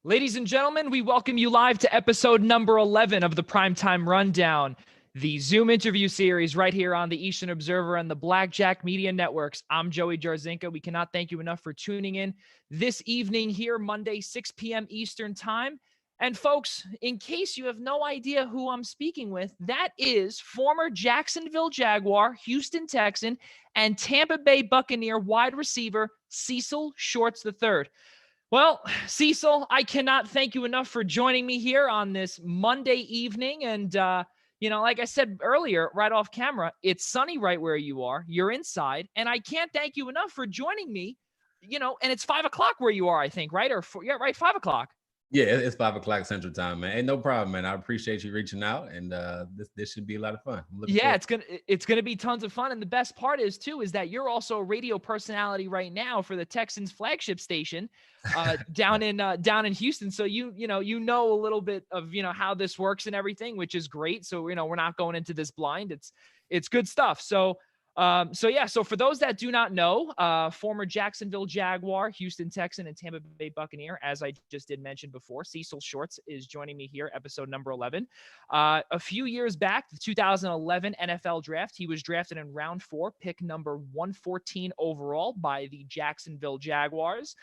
Ladies and gentlemen, we welcome you live to episode number 11 of the Primetime Rundown, the Zoom interview series right here on the Eastern Observer and the Blackjack Media Networks. I'm Joey Jarzynka. We cannot thank you enough for tuning in this evening here, Monday, 6 p.m. Eastern Time. And folks, in case you have no idea who I'm speaking with, that is former Jacksonville Jaguar, Houston Texan, and Tampa Bay Buccaneer wide receiver Cecil Shorts III. Well, Cecil, I cannot thank you enough for joining me here on this Monday evening. And, like I said earlier, right off camera, it's sunny right where you are. You're inside. And I can't thank you enough for joining me, and it's 5 o'clock where you are, I think, right? Yeah, right, 5 o'clock. Yeah, it's 5 o'clock Central Time, man. Hey, no problem, man. I appreciate you reaching out, and this should be a lot of fun. Yeah, it's gonna be tons of fun, and the best part is that you're also a radio personality right now for the Texans flagship station, down in Houston. So you know a little bit of how this works and everything, which is great. So we're not going into this blind. It's good stuff. So for those that do not know, former Jacksonville Jaguar, Houston Texan, and Tampa Bay Buccaneer, as I just did mention before, Cecil Shorts is joining me here, episode number 11. A few years back, the 2011 NFL draft, he was drafted in round 4, pick number 114 overall by the Jacksonville Jaguars.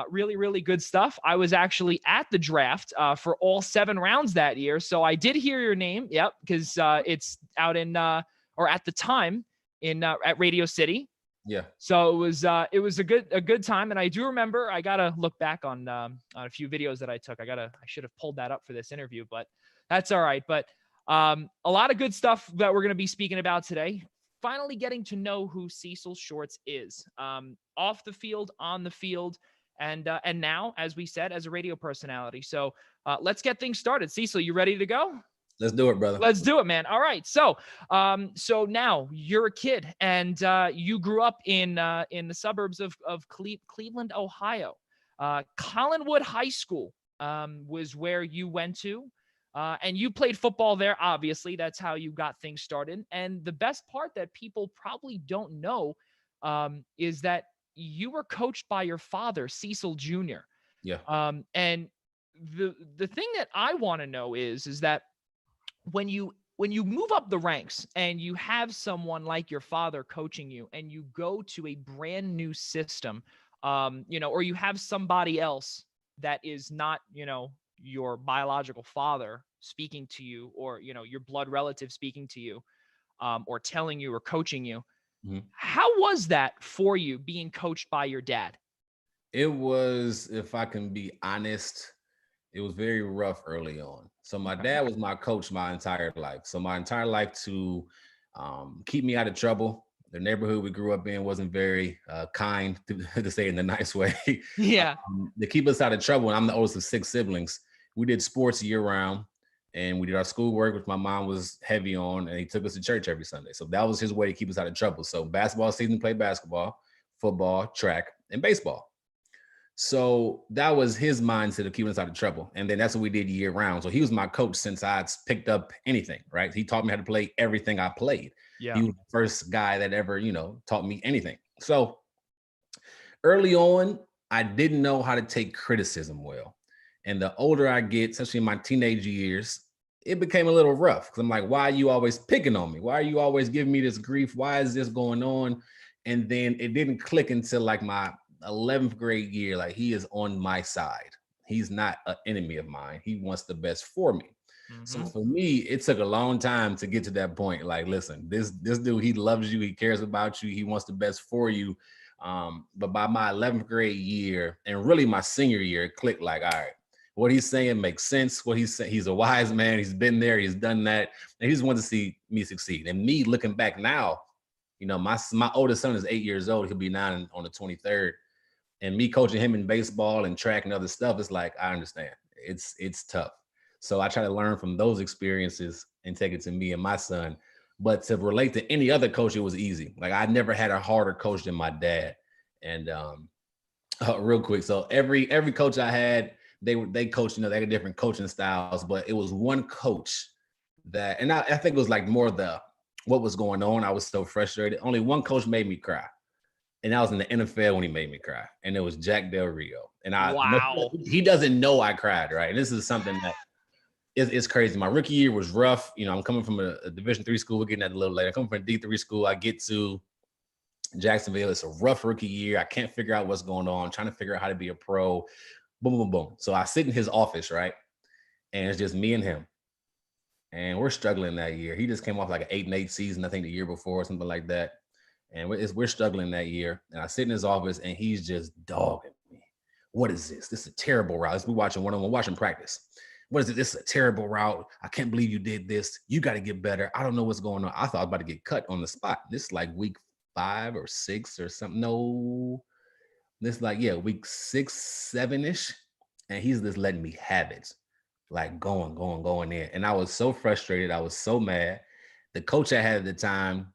Really, really good stuff. I was actually at the draft for all 7 rounds that year, so I did hear your name. Yep, because it's out in or at the time. At Radio City. Yeah. So it was a good time. And I do remember, I got to look back on a few videos that I took. I should have pulled that up for this interview, but that's all right. But a lot of good stuff that we're going to be speaking about today. Finally getting to know who Cecil Shorts is, off the field, on the field, and now, as we said, as a radio personality. So let's get things started. Cecil, you ready to go? Let's do it, brother. Let's do it, man. All right. So now you're a kid, and you grew up in the suburbs of Cleveland, Ohio. Collinwood High School was where you went to, and you played football there. Obviously, that's how you got things started. And the best part that people probably don't know is that you were coached by your father, Cecil Jr. Yeah. And the thing that I want to know is that when you move up the ranks and you have someone like your father coaching you, and you go to a brand new system, or you have somebody else that is not, your biological father speaking to you, or, your blood relative speaking to you, or telling you or coaching you. Mm-hmm. How was that for you being coached by your dad? It was, if I can be honest, it was very rough early on. So my dad was my coach my entire life. So my entire life to keep me out of trouble. The neighborhood we grew up in wasn't very kind, to say it in a nice way. Yeah. To keep us out of trouble. And I'm the oldest of 6 siblings. We did sports year round, and we did our schoolwork, which my mom was heavy on, and he took us to church every Sunday. So that was his way to keep us out of trouble. So basketball season, played basketball, football, track, and baseball. So that was his mindset of keeping us out of trouble. And then that's what we did year round. So he was my coach since I picked up anything, right? He taught me how to play everything I played. Yeah. He was the first guy that ever, taught me anything. So early on, I didn't know how to take criticism well. And the older I get, especially in my teenage years, it became a little rough, because I'm like, why are you always picking on me? Why are you always giving me this grief? Why is this going on? And then it didn't click until like my 11th grade year, like, he is on my side. He's not an enemy of mine. He wants the best for me. Mm-hmm. So for me, it took a long time to get to that point. Like, listen, this dude, he loves you. He cares about you. He wants the best for you. But by my 11th grade year, and really my senior year, it clicked like, all right, what he's saying makes sense. What he's saying, he's a wise man. He's been there. He's done that. And he just wanted to see me succeed. And me looking back now, my oldest son is 8 years old. He'll be 9 on the 23rd. And me coaching him in baseball and track and other stuff, it's like, I understand. It's tough. So I try to learn from those experiences and take it to me and my son. But to relate to any other coach, it was easy. Like, I never had a harder coach than my dad. And real quick, so every coach I had, they coached, they had different coaching styles, but it was one coach that, and I think it was like more what was going on. I was so frustrated. Only one coach made me cry. And I was in the NFL when he made me cry. And it was Jack Del Rio. And Wow. he doesn't know I cried, right? And this is something that it's crazy. My rookie year was rough. You know, I'm coming from a Division III school. We're getting that a little later. I'm coming from a D3 school. I get to Jacksonville. It's a rough rookie year. I can't figure out what's going on. I'm trying to figure out how to be a pro. Boom, boom, boom. So I sit in his office, right? And it's just me and him. And we're struggling that year. He just came off like an 8-8 season, I think the year before or something like that. And we're struggling that year. And I sit in his office and he's just dogging me. What is this? This is a terrible route. Let's be watching one-on-one, watching practice. What is it? This is a terrible route. I can't believe you did this. You got to get better. I don't know what's going on. I thought I was about to get cut on the spot. This is like week 5 or 6 or something. No, this is like, week 6, 7-ish. And he's just letting me have it. Like going in. And I was so frustrated. I was so mad. The coach I had at the time,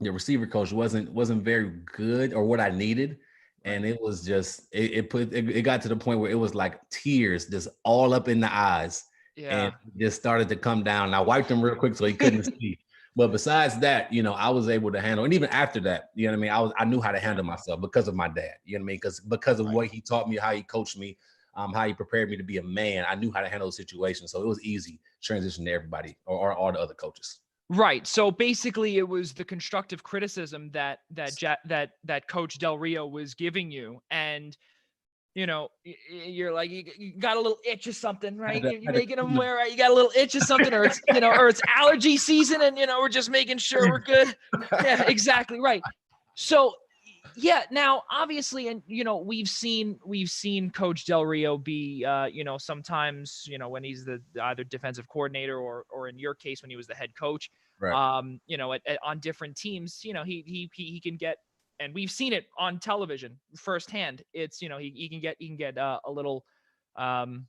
the receiver coach, wasn't very good or what I needed. And it was just, it got to the point where it was like tears just all up in the eyes. Yeah. And it just started to come down. And I wiped him real quick so he couldn't see. But besides that, I was able to handle, and even after that, you know what I mean? I knew how to handle myself because of my dad, you know what I mean? Because of what he taught me, how he coached me, how he prepared me to be a man. I knew how to handle the situation. So it was easy transition to everybody or all the other coaches. Right. So basically it was the constructive criticism that Coach Del Rio was giving you. And, you're like, you got a little itch or something, right? You're making them wear, right? You got a little itch or something, or it's, or it's allergy season and, we're just making sure we're good. Yeah, exactly. Right. So yeah, now obviously, and we've seen Coach Del Rio be, sometimes, when he's the either defensive coordinator or in your case when he was the head coach, right. On different teams, he can get, and we've seen it on television firsthand. It's he can get a little, the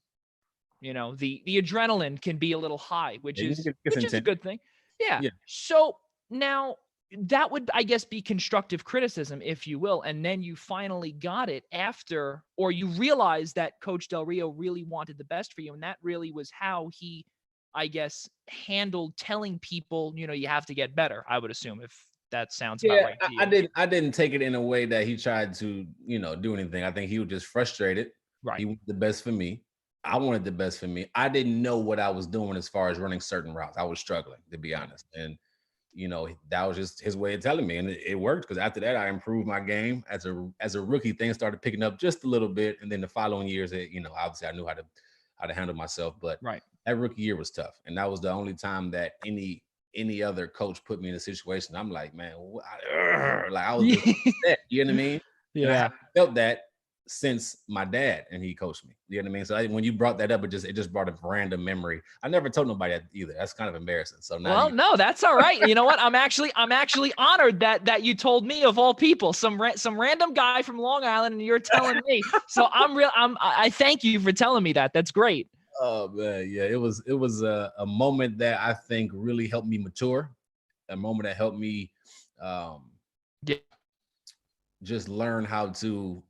adrenaline can be a little high, which is a good thing. Yeah. So now, that would, I guess, be constructive criticism, if you will. And then you finally got it after, or you realized that Coach Del Rio really wanted the best for you. And that really was how he, I guess, handled telling people, you have to get better, I would assume, if that sounds about right to you. I didn't take it in a way that he tried to, do anything. I think he was just frustrated. Right. He wanted the best for me. I wanted the best for me. I didn't know what I was doing as far as running certain routes. I was struggling, to be honest. And that was just his way of telling me, and it worked, because after that I improved my game as a rookie. Things started picking up just a little bit, and then the following years, obviously I knew how to handle myself. But that rookie year was tough, and that was the only time that any other coach put me in a situation I'm like, man, I was just upset, you know what I mean? Yeah, I felt that since my dad and he coached me, you know what I mean? So when you brought that up, it just brought a random memory. I never told nobody that either. That's kind of embarrassing. So now, no, that's all right. You know what? I'm actually honored that you told me, of all people, some random guy from Long Island, and you're telling me. So I thank you for telling me that. That's great. Oh man, yeah, it was a moment that I think really helped me mature. A moment that helped me just learn how to,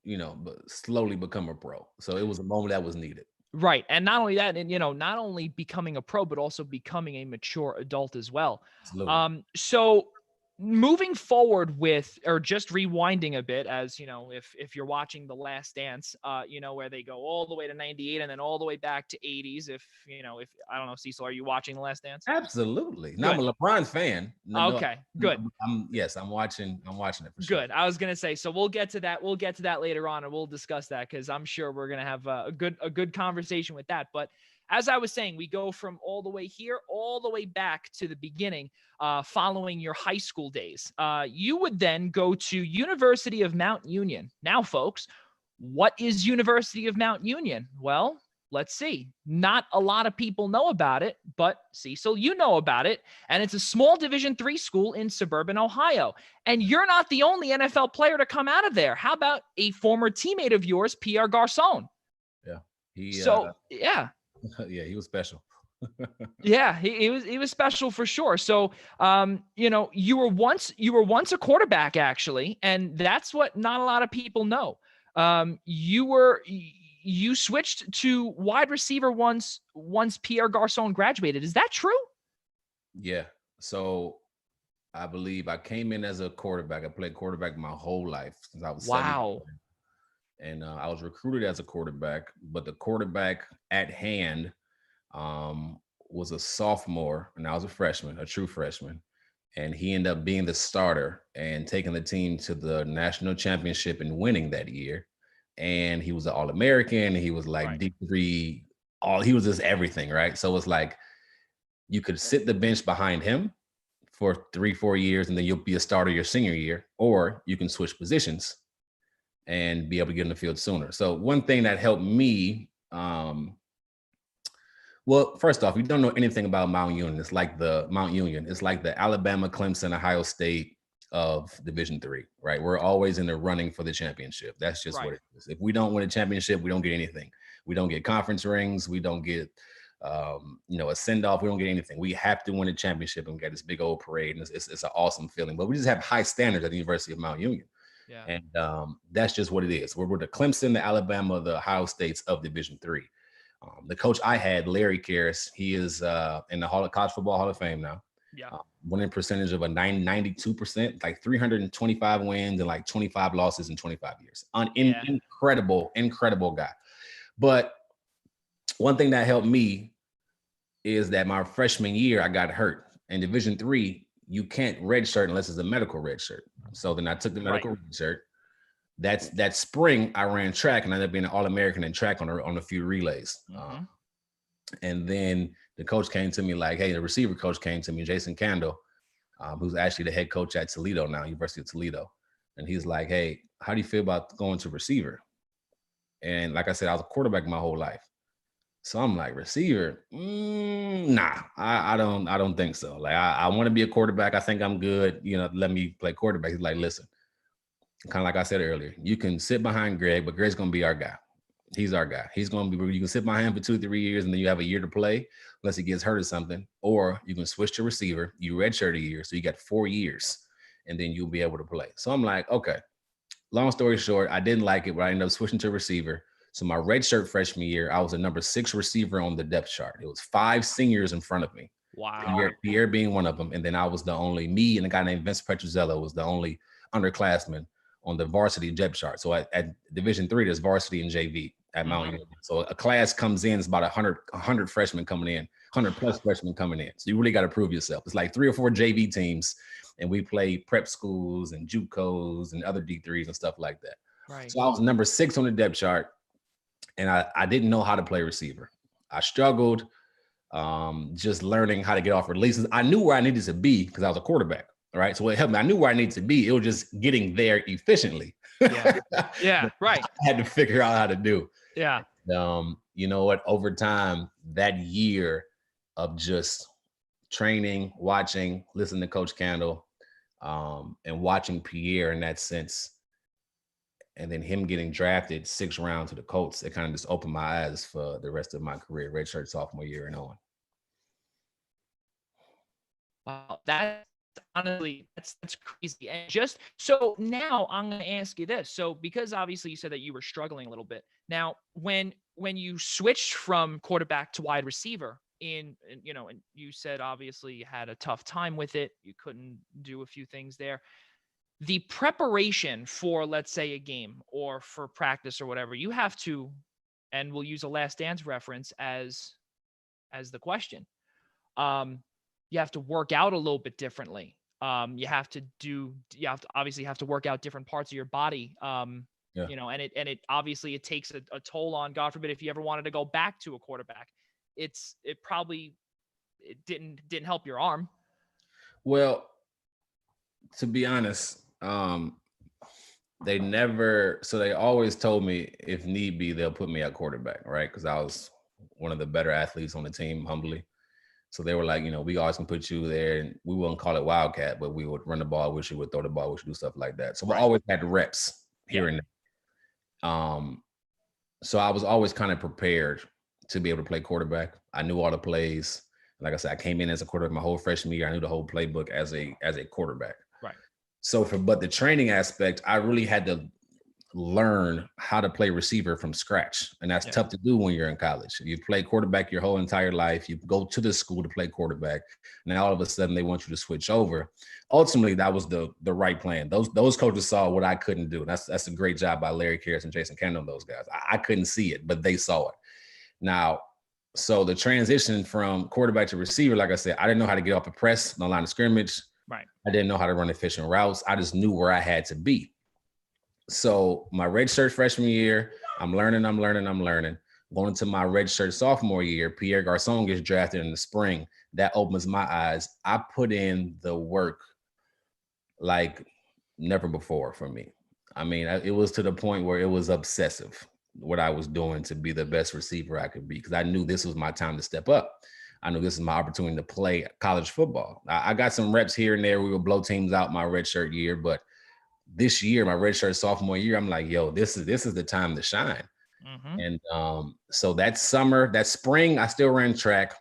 slowly become a pro. So it was a moment that was needed. Right. And not only that, and, not only becoming a pro, but also becoming a mature adult as well. Absolutely. So moving forward with, or just rewinding a bit, as if you're watching The Last Dance, where they go all the way to 98 and then all the way back to 80s. If I don't know, Cecil, are you watching The Last Dance? Absolutely. No, I'm a LeBron fan. Okay, good. I'm watching it for sure. Good. I was going to say, so we'll get to that. We'll get to that later on, and we'll discuss that, because I'm sure we're going to have a good conversation with that. But as I was saying, we go from all the way here, all the way back to the beginning, following your high school days. You would then go to University of Mount Union. Now, folks, what is University of Mount Union? Well, let's see. Not a lot of people know about it, but Cecil, you know about it. And it's a small Division III school in suburban Ohio. And you're not the only NFL player to come out of there. How about a former teammate of yours, Pierre Garçon? Yeah. Yeah, he was special. Yeah, he was special for sure. So, you were once a quarterback, actually, and that's what not a lot of people know. You switched to wide receiver once Pierre Garçon graduated. Is that true? Yeah. So I believe I came in as a quarterback. I played quarterback my whole life since I was 7 years Wow. old. And I was recruited as a quarterback, but the quarterback at hand um, was a sophomore, and I was a freshman, a true freshman. And he ended up being the starter and taking the team to the national championship and winning that year. And he was an All-American. He was like Right. D3, he was just everything, right? So it's like you could sit the bench behind him for 3-4 years, and then you'll be a starter your senior year, or you can switch positions and be able to get in the field sooner. So one thing that helped me, well, first off, you don't know anything about Mount Union. It's like the Mount Union. It's like the Alabama, Clemson, Ohio State of Division III, right? We're always in the running for the championship. That's just what Right. it is. If we don't win a championship, we don't get anything. We don't get conference rings. We don't get, a send off. We don't get anything. We have to win a championship and get this big old parade. And it's an awesome feeling. But we just have high standards at the University of Mount Union. Yeah. And that's just what it is. We're the Clemson, the Alabama, the Ohio States of Division III. The coach I had, Larry Karras, he is in the College Football Hall of Fame now. Yeah. Winning percentage of a 92%, like 325 wins and like 25 losses in 25 years. Incredible guy. But one thing that helped me is that my freshman year, I got hurt. In Division III, you can't redshirt unless it's a medical redshirt. So then I took the medical redshirt. That spring, I ran track and I ended up being an All-American in track on a few relays. Mm-hmm. And then the coach came to me like, hey, the receiver coach came to me, Jason Candle, who's actually the head coach at Toledo now, University of Toledo. And he's like, hey, how do you feel about going to receiver? And like I said, I was a quarterback my whole life. So I'm like, receiver? Nah, I don't think so. Like, I want to be a quarterback. I think I'm good. Let me play quarterback. He's like, listen, kind of like I said earlier, you can sit behind Greg, but Greg's going to be our guy. He's our guy. He's going to be, you can sit behind him for 2-3 years and then you have a year to play unless he gets hurt or something, or you can switch to receiver. You redshirt a year. So you got 4 years and then you'll be able to play. So I'm like, okay, long story short, I didn't like it, but I ended up switching to receiver. So my redshirt freshman year, I was a number 6 receiver on the depth chart. It was 5 seniors in front of me. Wow. Pierre being one of them. And then I was me and a guy named Vince Petrozello was the only underclassman on the varsity depth chart. So at Division III, there's varsity and JV at Mount Union. So a class comes in, it's about 100 freshmen coming in, 100 plus freshmen coming in. So you really got to prove yourself. It's like 3 or 4 JV teams, and we play prep schools and JUCOs and other D3s and stuff like that. Right. So I was number 6 on the depth chart, and I didn't know how to play receiver. I struggled just learning how to get off releases. I knew where I needed to be because I was a quarterback. All right. So it helped me. I knew where I needed to be. It was just getting there efficiently. Yeah. Right. I had to figure out how to do. Yeah. You know what? Over time, that year of just training, watching, listening to Coach Candle, and watching Pierre in that sense, and then him getting drafted 6th round to the Colts, it kind of just opened my eyes for the rest of my career, redshirt sophomore year and on. Wow, that's honestly that's crazy. And just so now I'm going to ask you this. So because obviously you said that you were struggling a little bit. Now, when you switched from quarterback to wide receiver and you said obviously you had a tough time with it. You couldn't do a few things there. The preparation for, let's say, a game or for practice or whatever, you have to, and we'll use a Last Dance reference as the question. You have to work out a little bit differently. You have to obviously have to work out different parts of your body. And it obviously it takes a toll on, God forbid, if you ever wanted to go back to a quarterback, it didn't help your arm. Well, to be honest, they always told me if need be, they'll put me at quarterback, right? Because I was one of the better athletes on the team, humbly. So they were like, we always can put you there, and we wouldn't call it Wildcat, but we would run the ball, we would throw the ball, we should do stuff like that. So we always had reps here and there. So I was always kind of prepared to be able to play quarterback. I knew all the plays. Like I said, I came in as a quarterback my whole freshman year. I knew the whole playbook as a quarterback. Right. So but the training aspect, I really had to learn how to play receiver from scratch. And that's tough to do when you're in college. You play quarterback your whole entire life. You go to the school to play quarterback. Now all of a sudden they want you to switch over. Ultimately, that was the right plan. Those coaches saw what I couldn't do. That's a great job by Larry Karras and Jason Kendall, those guys. I couldn't see it, but they saw it. Now, so the transition from quarterback to receiver, like I said, I didn't know how to get off the press, no line of scrimmage. Right. I didn't know how to run efficient routes. I just knew where I had to be. So my redshirt freshman year, I'm learning. Going into my redshirt sophomore year, Pierre Garçon gets drafted in the spring. That opens my eyes. I put in the work like never before for me. I mean, it was to the point where it was obsessive what I was doing to be the best receiver I could be, because I knew this was my time to step up. I knew this is my opportunity to play college football. I got some reps here and there. We would blow teams out my redshirt year, but this year, my redshirt sophomore year, I'm like, yo, this is the time to shine. Mm-hmm. And so that spring, I still ran track.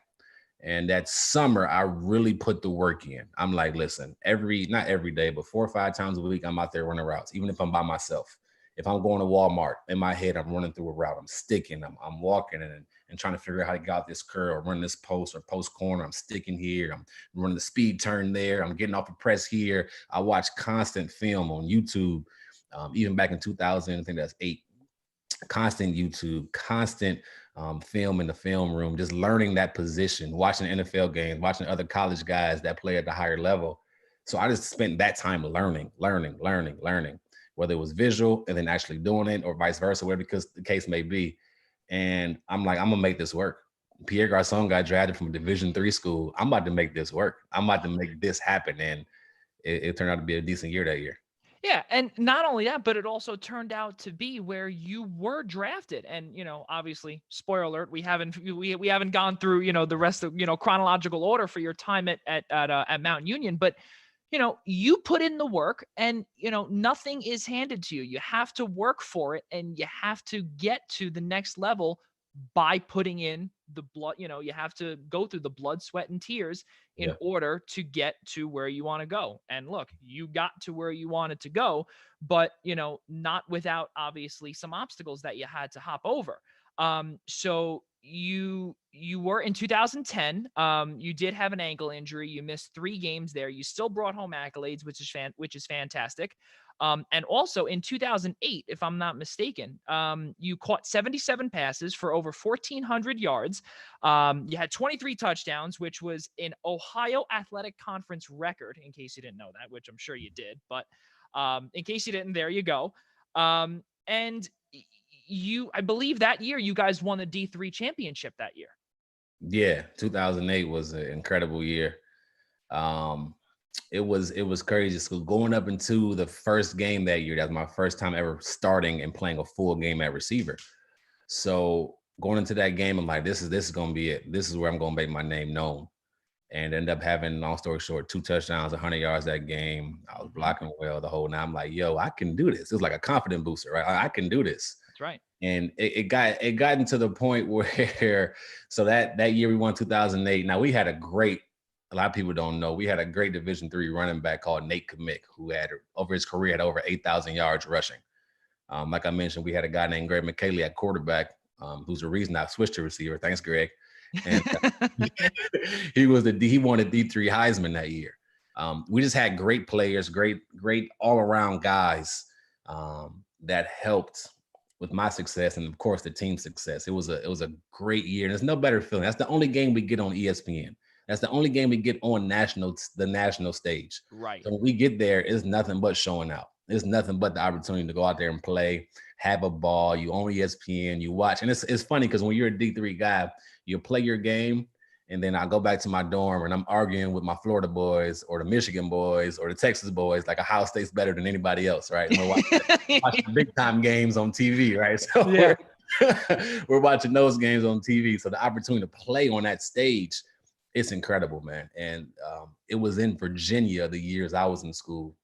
And that summer, I really put the work in. I'm like, listen, not every day, but 4 or 5 times a week, I'm out there running routes, even if I'm by myself. If I'm going to Walmart, in my head, I'm running through a route. I'm sticking, I'm walking and trying to figure out how to get out this curl or run this post or post corner. I'm sticking here. I'm running the speed turn there. I'm getting off a press here. I watch constant film on YouTube, even back in 2000, I think that's 8. Constant YouTube, constant film in the film room, just learning that position, watching NFL games, watching other college guys that play at the higher level. So I just spent that time learning, whether it was visual and then actually doing it or vice versa, whatever the case may be. And I'm like, I'm gonna make this work. Pierre Garçon got drafted from a Division III school. I'm about to make this work. I'm about to make this happen. And it turned out to be a decent year that year. Yeah, and not only that, but it also turned out to be where you were drafted. And, obviously, spoiler alert, we haven't gone through, the rest of, chronological order for your time at Mount Union, but you put in the work and, nothing is handed to you. You have to work for it, and you have to get to the next level by putting in the blood. You have to go through the blood, sweat, and tears in order to get to where you want to go. And look, you got to where you wanted to go, but, not without obviously some obstacles that you had to hop over. So you were in 2010. You did have an ankle injury. You missed 3 games there. You still brought home accolades, which is fantastic. And also in 2008, if I'm not mistaken, you caught 77 passes for over 1,400 yards. You had 23 touchdowns, which was an Ohio Athletic Conference record, in case you didn't know that, which I'm sure you did. But in case you didn't, there you go. And I believe that year you guys won the D3 championship that year. Yeah, 2008 was an incredible year. It was crazy. So going up into the first game that year, that was my first time ever starting and playing a full game at receiver. So going into that game, I'm like, this is going to be it. This is where I'm going to make my name known. And end up having, long story short, 2 touchdowns, 100 yards that game. I was blocking well the whole night. I'm like, yo, I can do this. It was like a confident booster, right? I can do this. That's right. And it got into the point where, so that year we won 2008. Now we had a lot of people don't know, we had a great Division III running back called Nate Kamick, who had over his career had over 8,000 yards rushing. Like I mentioned, we had a guy named Greg McKaylee at quarterback, who's the reason I switched to receiver. Thanks, Greg. And he won the D3 Heisman that year. We just had great players, great all around guys that helped with my success and of course the team's success. It was a great year. And there's no better feeling. That's the only game we get on ESPN. That's the only game we get on the national stage. Right. So when we get there, it's nothing but showing out. It's nothing but the opportunity to go out there and play, have a ball. You own ESPN, you watch. And it's funny because when you're a D3 guy, you play your game, and then I go back to my dorm and I'm arguing with my Florida boys or the Michigan boys or the Texas boys, like Ohio State's better than anybody else, right? And we're watching big time games on TV, right? So we're watching those games on TV. So the opportunity to play on that stage, it's incredible, man. And it was in Virginia the years I was in school,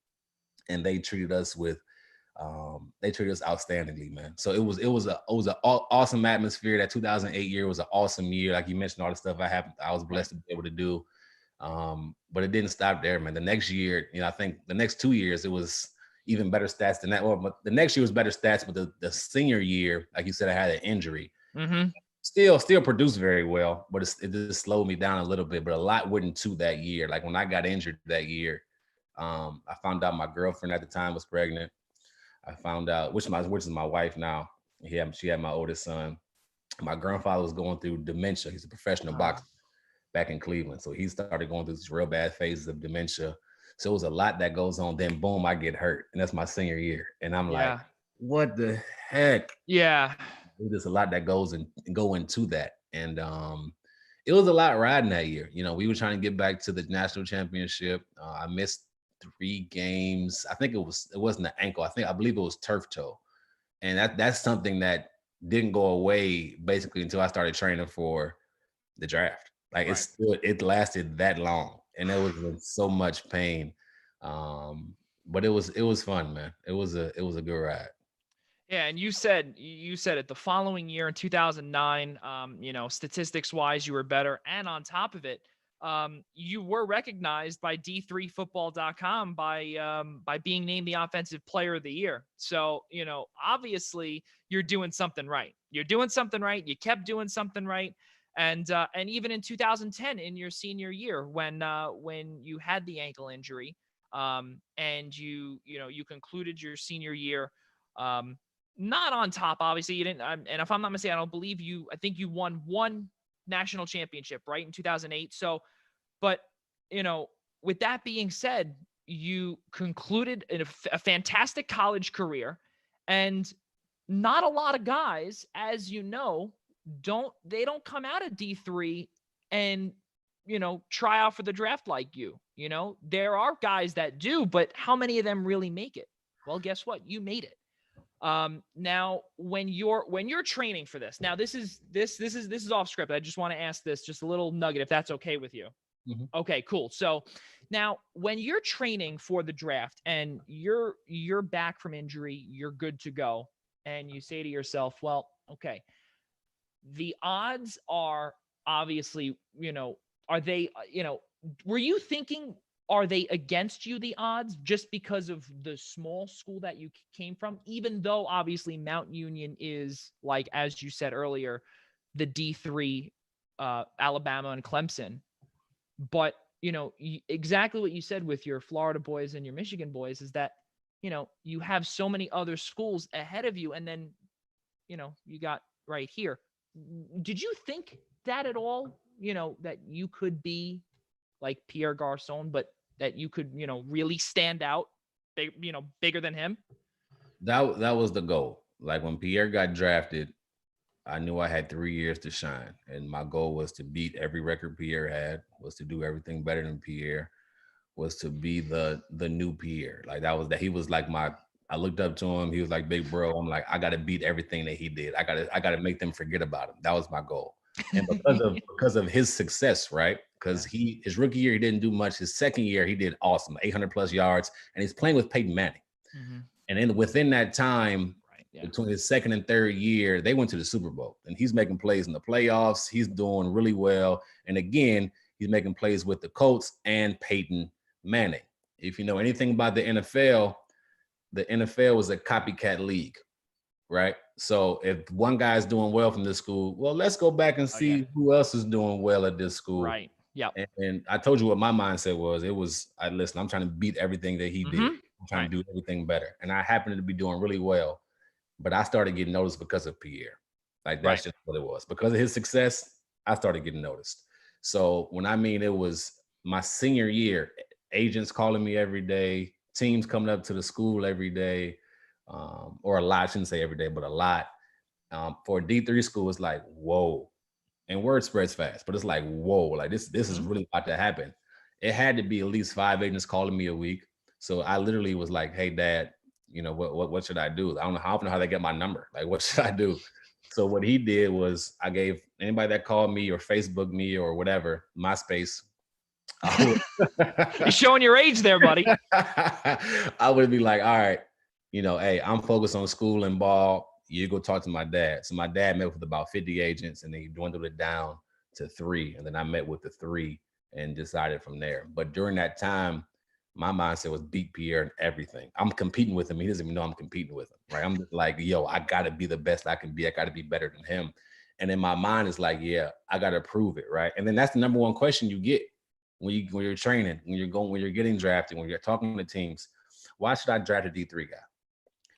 and they treated us outstandingly, man. So it was an awesome atmosphere. That 2008 year was an awesome year. Like you mentioned, all the stuff I was blessed to be able to do. But it didn't stop there, man. The next year, I think the next 2 years, it was, even better stats than that. Well, the next year was better stats, but the senior year, like you said, I had an injury. Mm-hmm. Still produced very well, but it just slowed me down a little bit. But a lot went into that year. Like when I got injured that year, I found out my girlfriend at the time was pregnant. I found out, which is my wife now. She had my oldest son. My grandfather was going through dementia. He's a professional boxer back in Cleveland. So he started going through these real bad phases of dementia. So it was a lot that goes on. Then boom, I get hurt. And that's my senior year. And I'm like, what the heck? Yeah. There's a lot that go into that. And it was a lot riding that year. You know, we were trying to get back to the national championship. I missed 3 games. I think it wasn't an ankle. I believe it was turf toe. And that's something that didn't go away basically until I started training for the draft. Like it lasted that long, and it was in so much pain. But it was fun, man. It was a good ride. Yeah, and you said it the following year in 2009, statistics wise you were better, and on top of it, you were recognized by D3football.com by being named the offensive player of the year. So, obviously you're doing something right. You're doing something right. You kept doing something right. And even in 2010, in your senior year, when you had the ankle injury, and you concluded your senior year, not on top, obviously you didn't. And if I'm not mistaken, I think you won one national championship, right, in 2008. So, but with that being said, you concluded a fantastic college career, and not a lot of guys, as you know, don't come out of D3 and try out for the draft like you. There are guys that do, but how many of them really make it? Well, guess what? You made it. Now when you're training for this, now this is off script. I just want to ask this, just a little nugget, if that's okay with you. Mm-hmm. Okay, cool. So now when you're training for the draft and you're back from injury, you're good to go, and you say to yourself, well, okay, the odds are obviously, are they, were you thinking, are they against you, the odds, just because of the small school that you came from? Even though obviously Mount Union is, like, as you said earlier, the D3 Alabama and Clemson. But, exactly what you said with your Florida boys and your Michigan boys is that, you have so many other schools ahead of you. And then, you got right here. Did you think that at all, that you could be like Pierre Garçon, but that you could, really stand out, bigger than him? That was the goal. Like when Pierre got drafted, I knew I had 3 years to shine, and my goal was to beat every record Pierre had, was to do everything better than Pierre, was to be the new Pierre. Like that he was like I looked up to him. He was like big bro. I'm like, I got to beat everything that he did. I got to make them forget about him. That was my goal. And because of his success, right? Because his rookie year, he didn't do much. His second year, he did awesome, 800 plus yards, and he's playing with Peyton Manning. Mm-hmm. And then within that time, between his second and third year, they went to the Super Bowl, and he's making plays in the playoffs. He's doing really well. And again, he's making plays with the Colts and Peyton Manning. If you know anything about the NFL was a copycat league, right? So if one guy's doing well from this school, well, let's go back and see who else is doing well at this school. Right. Yeah. And I told you what my mindset was. Listen, I'm trying to beat everything that he did. I'm trying to do everything better. And I happened to be doing really well, but I started getting noticed because of Pierre. Like that's just what it was. Because of his success, I started getting noticed. So when it was my senior year, agents calling me every day, teams coming up to the school every day, or a lot, I shouldn't say every day, but a lot. For a D3 school, it's like, whoa. And word spreads fast, but it's like, whoa, like this is really about to happen. It had to be at least 5 agents calling me a week. So I literally was like, hey, Dad, what should I do? I don't know how they get my number. Like, what should I do? So what he did was I gave anybody that called me or Facebook me or whatever, MySpace. You're showing your age there, buddy. I would be like, all right, hey, I'm focused on school and ball. You go talk to my dad. So my dad met with about 50 agents, and then he dwindled it down to 3. And then I met with the 3 and decided from there. But during that time, my mindset was beat Pierre in everything. I'm competing with him. He doesn't even know I'm competing with him, right? I'm just like, yo, I got to be the best I can be. I got to be better than him. And in my mind, it's like, yeah, I got to prove it, right? And then that's the number one question you get when you're training, when you're getting drafted, when you're talking to teams. Why should I draft a D3 guy?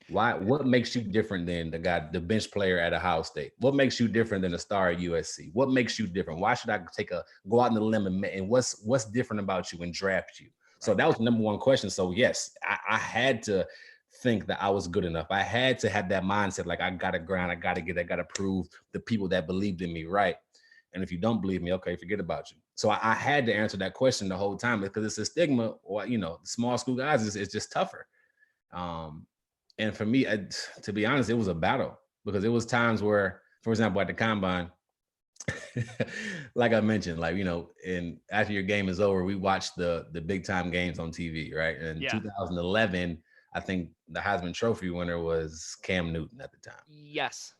Why? What makes you different than the bench player at Ohio State? What makes you different than the star at USC? What makes you different? Why should I go out on the limb and what's different about you and draft you? So that was the number one question. So yes, I had to think that I was good enough. I had to have that mindset, like I gotta grind, I gotta prove the people that believed in me right. And if you don't believe me, okay, forget about you. So I had to answer that question the whole time because it's a stigma. Or small school guys is just tougher. And for me, to be honest, it was a battle because it was times where, for example, at the combine, like I mentioned, and after your game is over, we watched the big time games on TV, right? In 2011, I think the Heisman Trophy winner was Cam Newton at the time. Yes.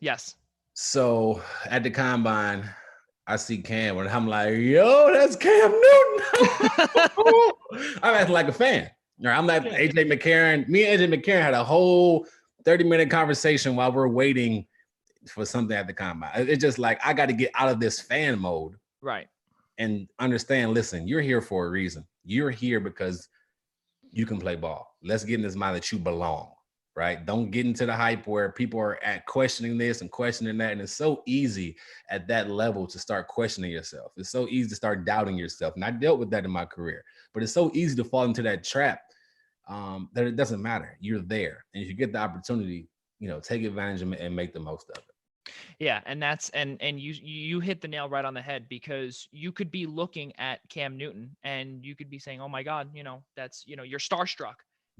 So at the combine, I see Cam and I'm like, yo, that's Cam Newton. I'm acting like a fan. I'm like AJ McCarron. Me and AJ McCarron had a whole 30-minute conversation while we're waiting for something at the combine. It's just like, I got to get out of this fan mode. Right. And understand, listen, you're here for a reason. You're here because you can play ball. Let's get in this mind that you belong, right? Don't get into the hype where people are questioning this and questioning that. And it's so easy at that level to start questioning yourself. It's so easy to start doubting yourself. And I dealt with that in my career, but it's so easy to fall into that trap that it doesn't matter. You're there. And if you get the opportunity, take advantage of it and make the most of it. Yeah, and that's and you hit the nail right on the head, because you could be looking at Cam Newton and you could be saying, "Oh my God, that's you're starstruck,"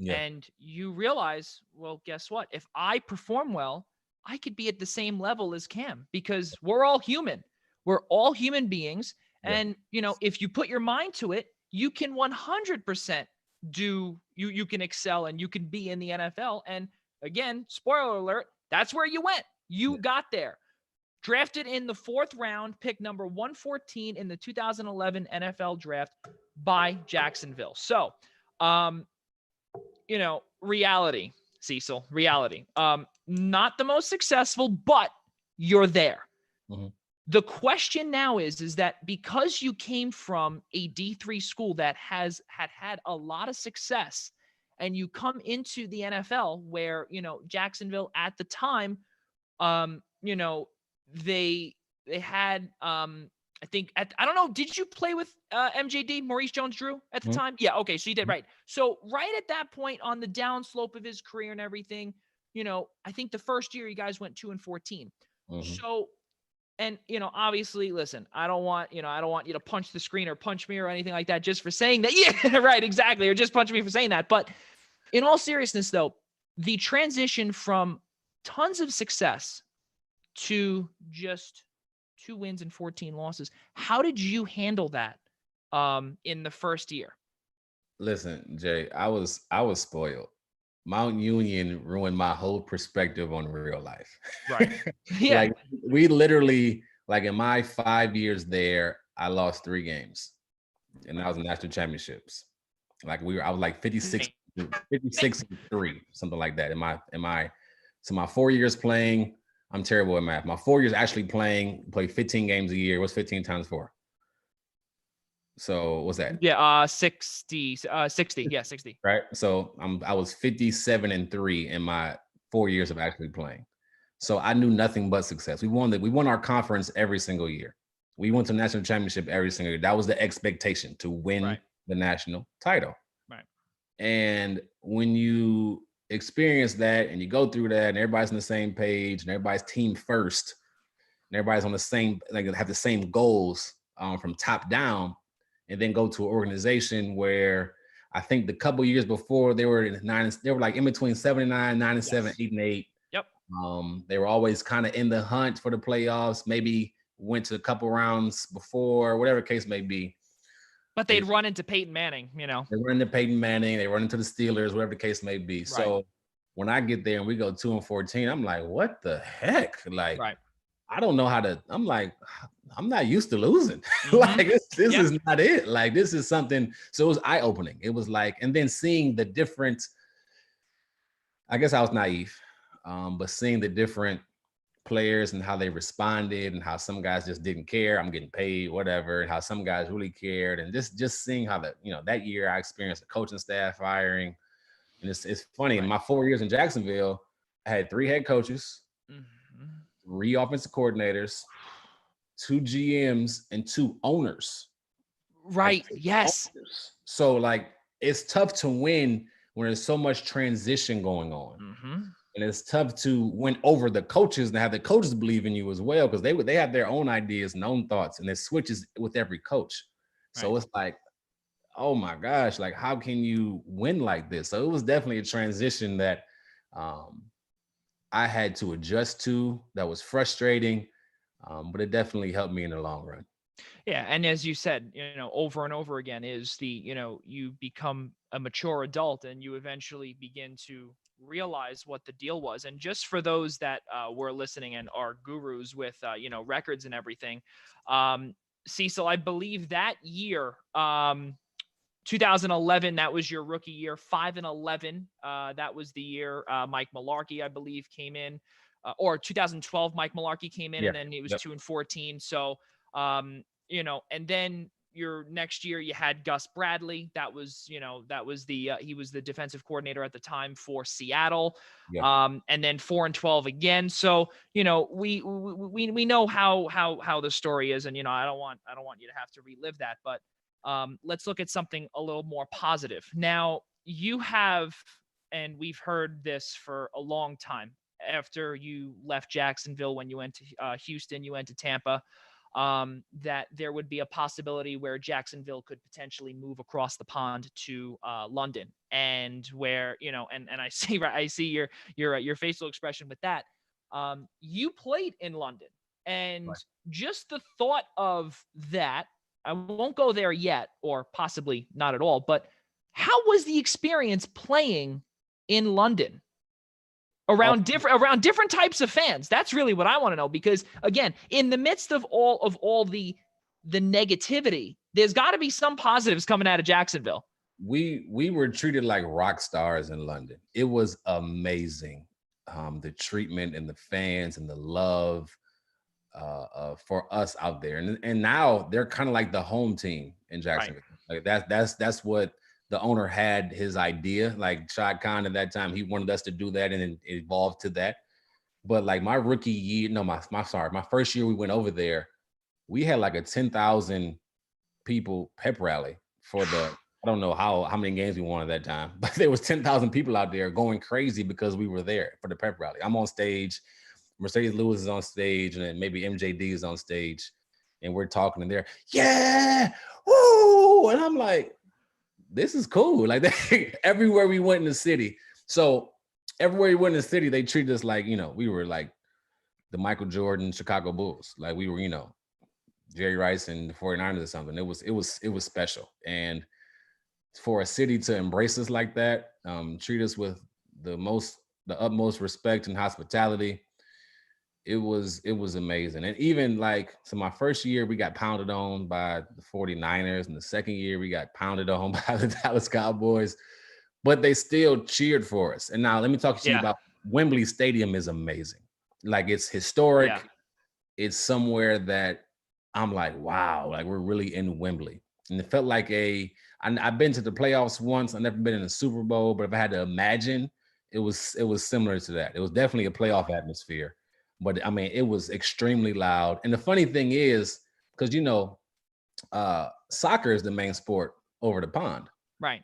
and you realize, well, guess what? If I perform well, I could be at the same level as Cam, because we're all human. We're all human beings, and if you put your mind to it, you can 100% you can excel and you can be in the NFL. And again, spoiler alert, that's where you went. You got there. Drafted in the 4th round, pick number 114 in the 2011 NFL draft by Jacksonville. So, reality, Cecil, reality. Not the most successful, but you're there. Mm-hmm. The question now is that because you came from a D3 school that had a lot of success, and you come into the NFL where, Jacksonville at the time, they had, I think, I don't know, did you play with MJD, Maurice Jones-Drew, at the time? Yeah, okay, so you did, right. So right at that point on the downslope of his career and everything, I think the first year you guys went 2-14. So, and, obviously, listen, I don't want you to punch the screen or punch me or anything like that just for saying that. Yeah, right, exactly. Or just punch me for saying that. But in all seriousness, though, the transition from tons of success to just 2 wins and 14 losses, how did you handle that in the first year? Listen, Jay, I was spoiled. Mount Union ruined my whole perspective on real life. Right. Yeah. Like, we literally, like, in my 5 years there, I lost 3 games, and that was national championships. Like, I was like 56 and 3, something like that. So my 4 years playing, I'm terrible at math. My 4 years actually play 15 games a year. What's 15 times 4? So what's that? Yeah, 60. Yeah, 60. Right. So I was 57 and 3 in my 4 years of actually playing. So I knew nothing but success. We won our conference every single year. We went to national championship every single year. That was the expectation, to win the national title. Right. And when you experience that and you go through that and everybody's on the same page and everybody's team first and everybody's on the same, have the same goals from top down, and then go to an organization where I think the couple years before they were like in between 7-9, 9-7, 8-8. Yep. They were always kind of in the hunt for the playoffs, maybe went to a couple rounds before, whatever the case may be. But they'd run into Peyton Manning, They run into Peyton Manning, they run into the Steelers, whatever the case may be. Right. So when I get there and we go 2-14, I'm like, what the heck? Like, I don't know how to, I'm like, I'm not used to losing. Like this is not it. Like this is something. So it was eye-opening. It was like, and then seeing the different, I guess I was naive, but seeing the different players and how they responded and how some guys just didn't care. I'm getting paid, whatever, and how some guys really cared. And just seeing how that year I experienced the coaching staff firing. And it's funny. In my 4 years in Jacksonville, I had 3 head coaches, 3 offensive coordinators, 2 GMs, and 2 owners. Right. Yes. Owners. So like it's tough to win when there's so much transition going on. And it's tough to win over the coaches and have the coaches believe in you as well, because they have their own ideas and own thoughts, and it switches with every coach. So it's like, oh my gosh, like how can you win like this? So it was definitely a transition that I had to adjust to. That was frustrating, but it definitely helped me in the long run. Yeah, and as you said, over and over again is you become a mature adult and you eventually begin to realize what the deal was. And just for those that were listening and are gurus with records and everything, Cecil, I believe that year, 2011, that was your rookie year. 5-11, that was the year Mike Mularkey, I believe, came in, or 2012, Mike Mularkey came in, and then it was 2-14. So and then your next year you had Gus Bradley. That was he was the defensive coordinator at the time for Seattle. And then 4-12 again. So, we know how the story is, and, I don't want you to have to relive that, but let's look at something a little more positive. Now you have, and we've heard this for a long time, after you left Jacksonville, when you went to Houston, you went to Tampa, that there would be a possibility where Jacksonville could potentially move across the pond to London, and where, and I see your facial expression with that. You played in London, and just the thought of that, I won't go there yet, or possibly not at all, but how was the experience playing in London? Around different types of fans. That's really what I want to know, because again, in the midst of all the negativity, there's got to be some positives coming out of Jacksonville. We were treated like rock stars in London. It was amazing. The treatment and the fans and the love for us out there. And now they're kind of like the home team in Jacksonville. Like that's what the owner had his idea. Like Shad Khan at that time, he wanted us to do that, and it evolved to that. But like my rookie year, my first year we went over there, we had like a 10,000 people pep rally for the, I don't know how many games we won at that time, but there was 10,000 people out there going crazy because we were there for the pep rally. I'm on stage, Mercedes Lewis is on stage, and then maybe MJD is on stage, and we're talking, and they're, yeah, woo! And I'm like, this is cool. Like everywhere we went in the city. So everywhere we went in the city, they treated us like, we were like the Michael Jordan Chicago Bulls. Like we were, Jerry Rice and the 49ers or something. It was special. And for a city to embrace us like that, treat us with the utmost respect and hospitality, it was amazing. And even so my first year, we got pounded on by the 49ers. And the second year, we got pounded on by the Dallas Cowboys. But they still cheered for us. And now let me talk to you about Wembley Stadium is amazing. Like it's historic. Yeah. It's somewhere that I'm like, wow, like we're really in Wembley. And it felt like I've been to the playoffs once. I've never been in a Super Bowl, but if I had to imagine, it was similar to that. It was definitely a playoff atmosphere. But I mean, it was extremely loud. And the funny thing is, because soccer is the main sport over the pond. Right.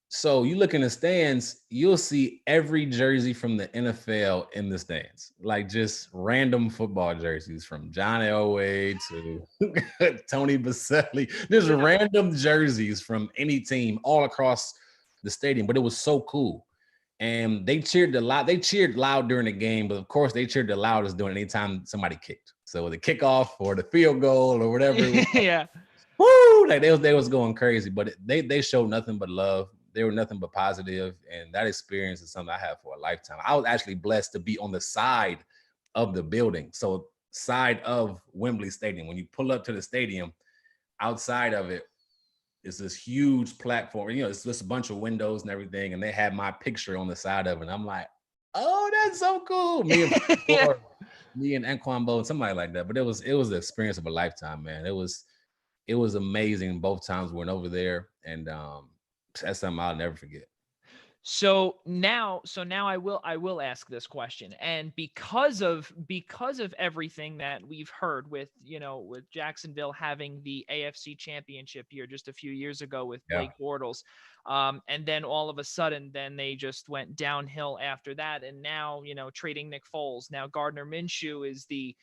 So you look in the stands, you'll see every jersey from the NFL in the stands, like just random football jerseys from John Elway to Tony Baselli. There's random jerseys from any team all across the stadium, but it was so cool. And they cheered a lot. They cheered loud during the game, but of course they cheered the loudest during any time somebody kicked. So the kickoff or the field goal or whatever. Yeah. Woo! Like they was going crazy, but they showed nothing but love. They were nothing but positive, and that experience is something I have for a lifetime. I was actually blessed to be on the side of the building. So side of Wembley Stadium. When you pull up to the stadium, outside of it is this huge platform. You know, it's just a bunch of windows and everything, and they had my picture on the side of it. And I'm like, oh, that's so cool. Yeah. Me and Anquan Bow, somebody like that. But it was the experience of a lifetime, man. It was amazing both times we went over there, and that's something I'll never forget. So now I will ask this question. And because of everything that we've heard with, with Jacksonville having the AFC championship year just a few years ago with Yeah. Blake Bortles, and then all of a sudden, then they just went downhill after that. And now, trading Nick Foles, now Gardner Minshew is the,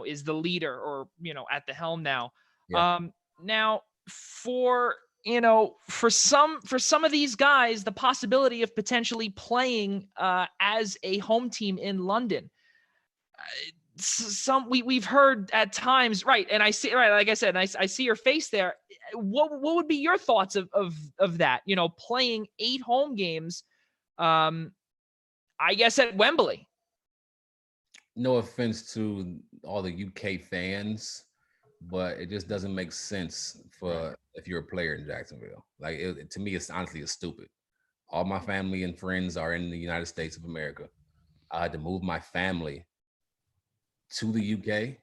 is the leader, or, at the helm now. Yeah. Now for some of these guys, the possibility of potentially playing as a home team in London, we've heard at times, right? And I see, right, like I said, I see your face there. What would be your thoughts of that? Playing 8 home games, I guess at Wembley. No offense to all the UK fans, but it just doesn't make sense for if you're a player in Jacksonville. Like to me, it's stupid. All my family and friends are in the United States of America. I had to move my family to the UK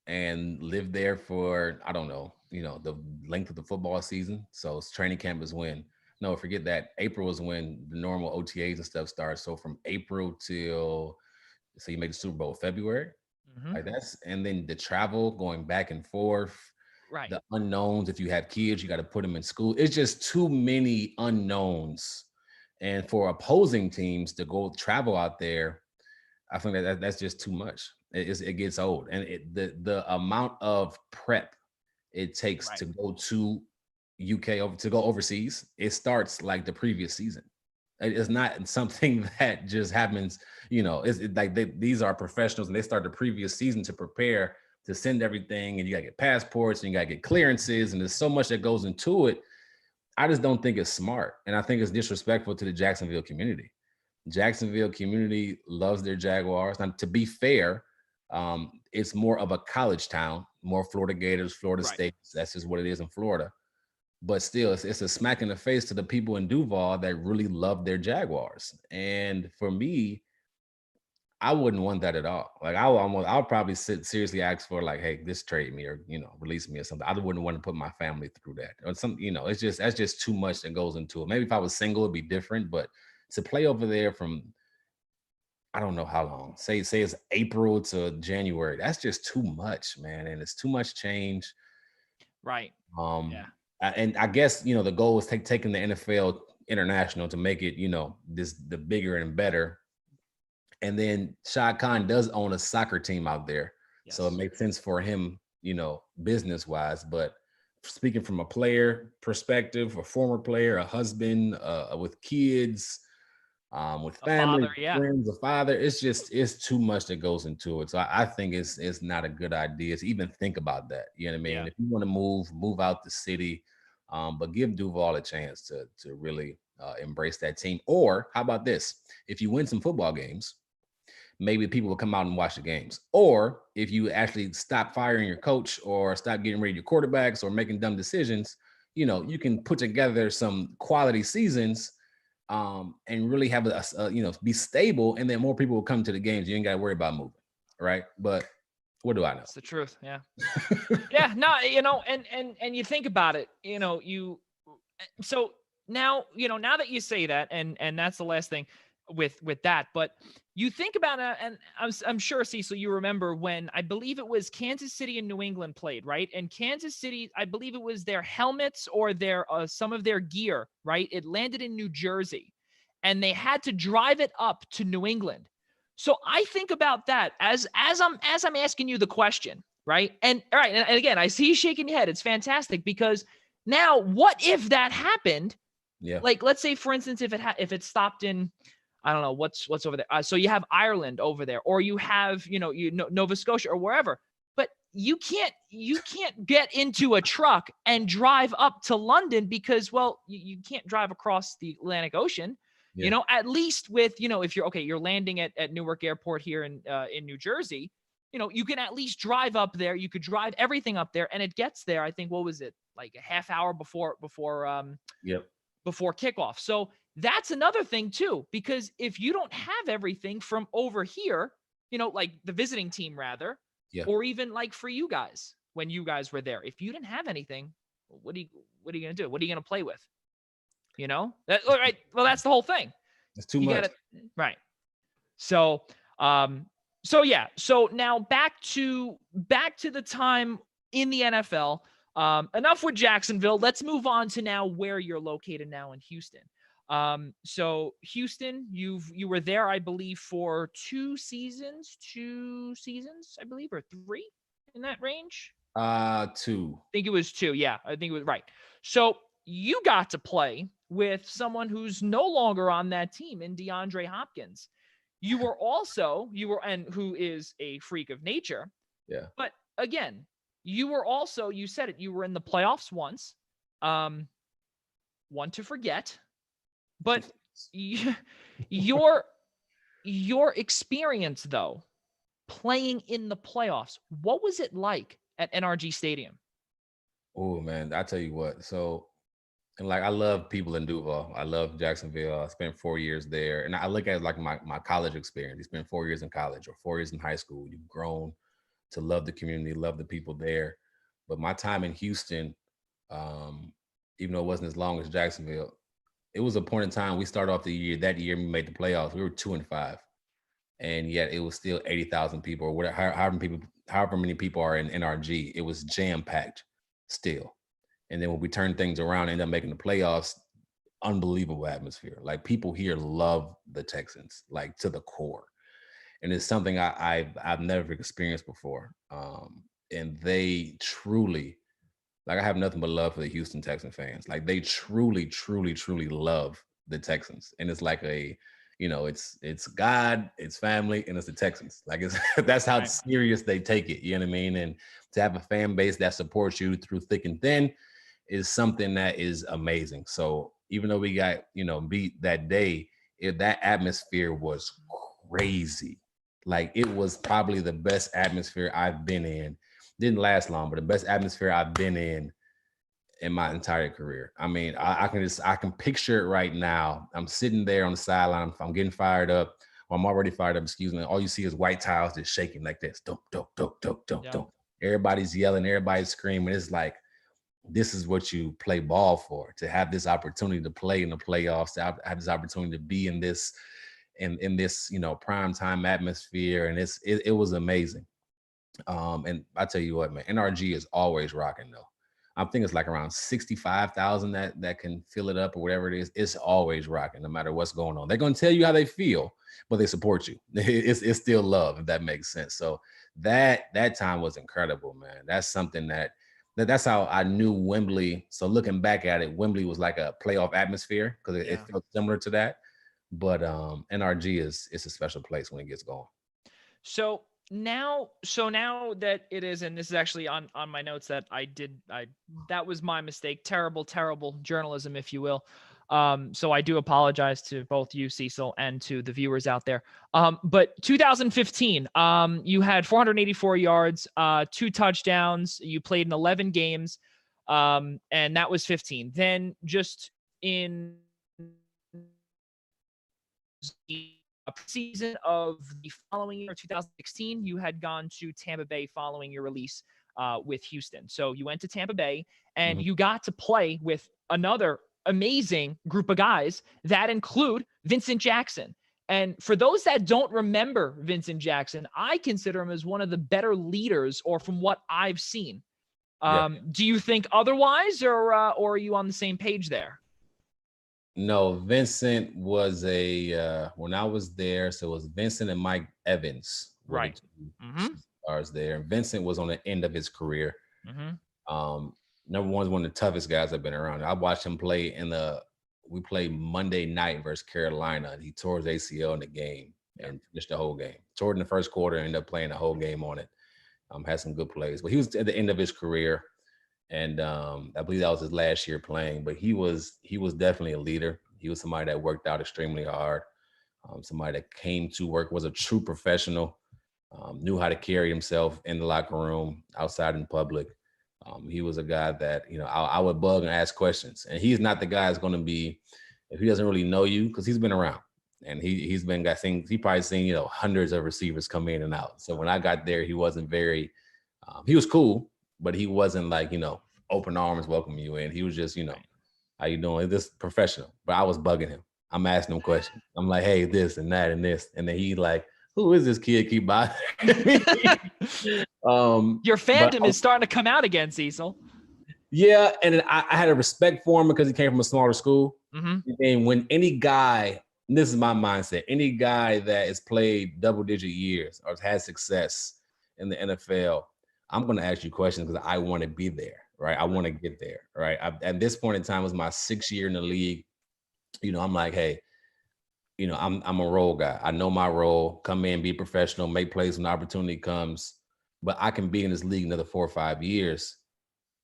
and live there for, I don't know, the length of the football season. So it's training camp is when, no, forget that. April is when the normal OTAs and stuff starts. So from April till, so you make the Super Bowl February. Like and then the travel going back and forth, right? The unknowns. If you have kids, you got to put them in school. It's just too many unknowns. And for opposing teams to go travel out there, I think that's just too much. It gets old, and the amount of prep it takes to go to UK to go overseas, it starts like the previous season. It's not something that just happens, it's like these are professionals, and they start the previous season to prepare to send everything, and you gotta get passports and you gotta get clearances, and there's so much that goes into it. I just don't think it's smart, and I think it's disrespectful to the Jacksonville community. Jacksonville community loves their Jaguars. Now, to be fair, it's more of a college town, more Florida Gators, Florida State. That's just what it is in Florida. But still, it's a smack in the face to the people in Duval that really love their Jaguars. And for me, I wouldn't want that at all. Like I'll probably seriously ask for like, hey, this trade me, or release me or something. I wouldn't want to put my family through that or something. That's just too much that goes into it. Maybe if I was single, it'd be different. But to play over there from, I don't know how long. Say it's April to January. That's just too much, man, and it's too much change. Right. Yeah. And I guess, the goal is taking the NFL international to make it, the bigger and better. And then Shad Khan does own a soccer team out there. Yes. So it makes sense for him, business wise. But speaking from a player perspective, a former player, a husband with kids, with family, friends, a father, it's too much that goes into it. So I think it's not a good idea to even think about that. You know what I mean? Yeah. If you want to move out the city, but give Duval a chance to really embrace that team. Or how about this? If you win some football games, maybe people will come out and watch the games. Or if you actually stop firing your coach or stop getting rid of your quarterbacks or making dumb decisions, you can put together some quality seasons and really have be stable, and then more people will come to the games. You ain't got to worry about moving, right? But what do I know? It's the truth. Yeah. Yeah. No, and you think about it, so now, now that you say that, and that's the last thing with that, but you think about it, and I'm sure, Cecil, you remember when I believe it was Kansas City and New England played, right? And Kansas City, I believe it was their helmets or their some of their gear, right? It landed in New Jersey, and they had to drive it up to New England. So I think about that as I'm asking you the question, right? And all right, and again, I see you shaking your head. It's fantastic, because now, what if that happened? Yeah. Like, let's say, for instance, if it stopped in, I don't know what's over there. So you have Ireland over there, or you have, Nova Scotia or wherever, but you can't get into a truck and drive up to London because, well, you can't drive across the Atlantic Ocean. Yeah. At least with, if you're landing at Newark Airport here in New Jersey, you can at least drive up there. You could drive everything up there, and it gets there. I think, what was it, like a half hour before Yep. kickoff. So that's another thing too, because if you don't have everything from over here, like the visiting team rather, Yeah. or even like for you guys when you guys were there, if you didn't have anything, what are you gonna do? What are you gonna play with? All right. Well, that's the whole thing. It's too You much. gotta right. So yeah. So now back to the time in the NFL. Enough with Jacksonville. Let's move on to now where you're located now in Houston. So Houston, you were there, I believe, for two seasons, I believe, or three in that range. 2. I think it was 2. Yeah, I think it was right. So you got to play with someone who's no longer on that team in DeAndre Hopkins. And who is a freak of nature. Yeah. But again, you said it, you were in the playoffs once. One to forget. But your experience, though, playing in the playoffs, what was it like at NRG Stadium? Oh, man, I tell you what. So, and like, I love people in Duval. I love Jacksonville. I spent 4 years there. And I look at it like my college experience. You spend 4 years in college or 4 years in high school. You've grown to love the community, love the people there. But my time in Houston, even though it wasn't as long as Jacksonville, it was a point in time. We started off that year we made the playoffs. We were 2-5. And yet it was still 80,000 people or whatever, however many people are in NRG. It was jam-packed still. And then when we turned things around, ended up making the playoffs, unbelievable atmosphere. Like, people here love the Texans, like, to the core. And it's something I've never experienced before. And they truly, like, I have nothing but love for the Houston Texan fans. Like, they truly, truly, truly love the Texans. And it's like it's God, it's family, and it's the Texans. Like, that's how serious they take it. You know what I mean? And to have a fan base that supports you through thick and thin is something that is amazing. So even though we got, beat that day, that atmosphere was crazy. Like, it was probably the best atmosphere I've been in. Didn't last long, but the best atmosphere I've been in my entire career. I mean, I can picture it right now. I'm sitting there on the sideline. I'm getting fired up. Or I'm already fired up, excuse me. All you see is white tiles just shaking like this. Dunk, dunk, dunk, dunk, dunk, dunk. Everybody's yelling. Everybody's screaming. It's like, this is what you play ball for, to have this opportunity to play in the playoffs, to have this opportunity to be in this prime time atmosphere. And it was amazing. And I tell you what, man, NRG is always rocking though. I think it's like around 65,000 that can fill it up or whatever it is. It's always rocking, no matter what's going on. They're going to tell you how they feel, but they support you. It's still love, if that makes sense. So that time was incredible, man. That's something that's how I knew Wembley. So looking back at it, Wembley was like a playoff atmosphere because it felt similar to that. But NRG is a special place when it gets going. So now that it is, and this is actually on my notes that that was my mistake. Terrible journalism, if you will. So I do apologize to both you, Cecil, and to the viewers out there. But 2015, you had 484 yards, 2 touchdowns. You played in 11 games, and that was 15. Then just in season of the following year, 2016, you had gone to Tampa Bay following your release with Houston. So you went to Tampa Bay, and you got to play with another amazing group of guys that include Vincent Jackson. And for those that don't remember Vincent Jackson, I consider him as one of the better leaders, or from what I've seen. Do you think otherwise, or are you on the same page there? No, Vincent was when I was there, so it was Vincent and Mike Evans. Right. Stars there. And Vincent was on the end of his career. Number one is one of the toughest guys I've been around. I watched him play we played Monday night versus Carolina, and he tore his ACL in the game and finished the whole game. Tore it in the first quarter and ended up playing the whole game on it. Had some good plays, but he was at the end of his career. And I believe that was his last year playing, but he was definitely a leader. He was somebody that worked out extremely hard, somebody that came to work, was a true professional. knew how to carry himself in the locker room, outside in public. He was a guy that, I would bug and ask questions. And he's not the guy that's going to be, if he doesn't really know you, because he's been around. And he's been got things, he probably seen, hundreds of receivers come in and out. So when I got there, he wasn't very, he was cool, but he wasn't like, open arms welcoming you in. He was just, how you doing? This professional. But I was bugging him. I'm asking him questions. I'm like, hey, this and that and this. And then he like, who is this kid keep bothering me? Your fandom is starting to come out again, Cecil. Yeah, and I had a respect for him because he came from a smaller school. Mm-hmm. And when any guy, and this is my mindset, any guy that has played double-digit years or has had success in the NFL, I'm going to ask you questions because I want to be there, right? I want to get there, right? At this point in time, it was my 6th year in the league. I'm like, hey, I'm a role guy. I know my role. Come in, be professional, make plays when the opportunity comes. But I can be in this league another 4 or 5 years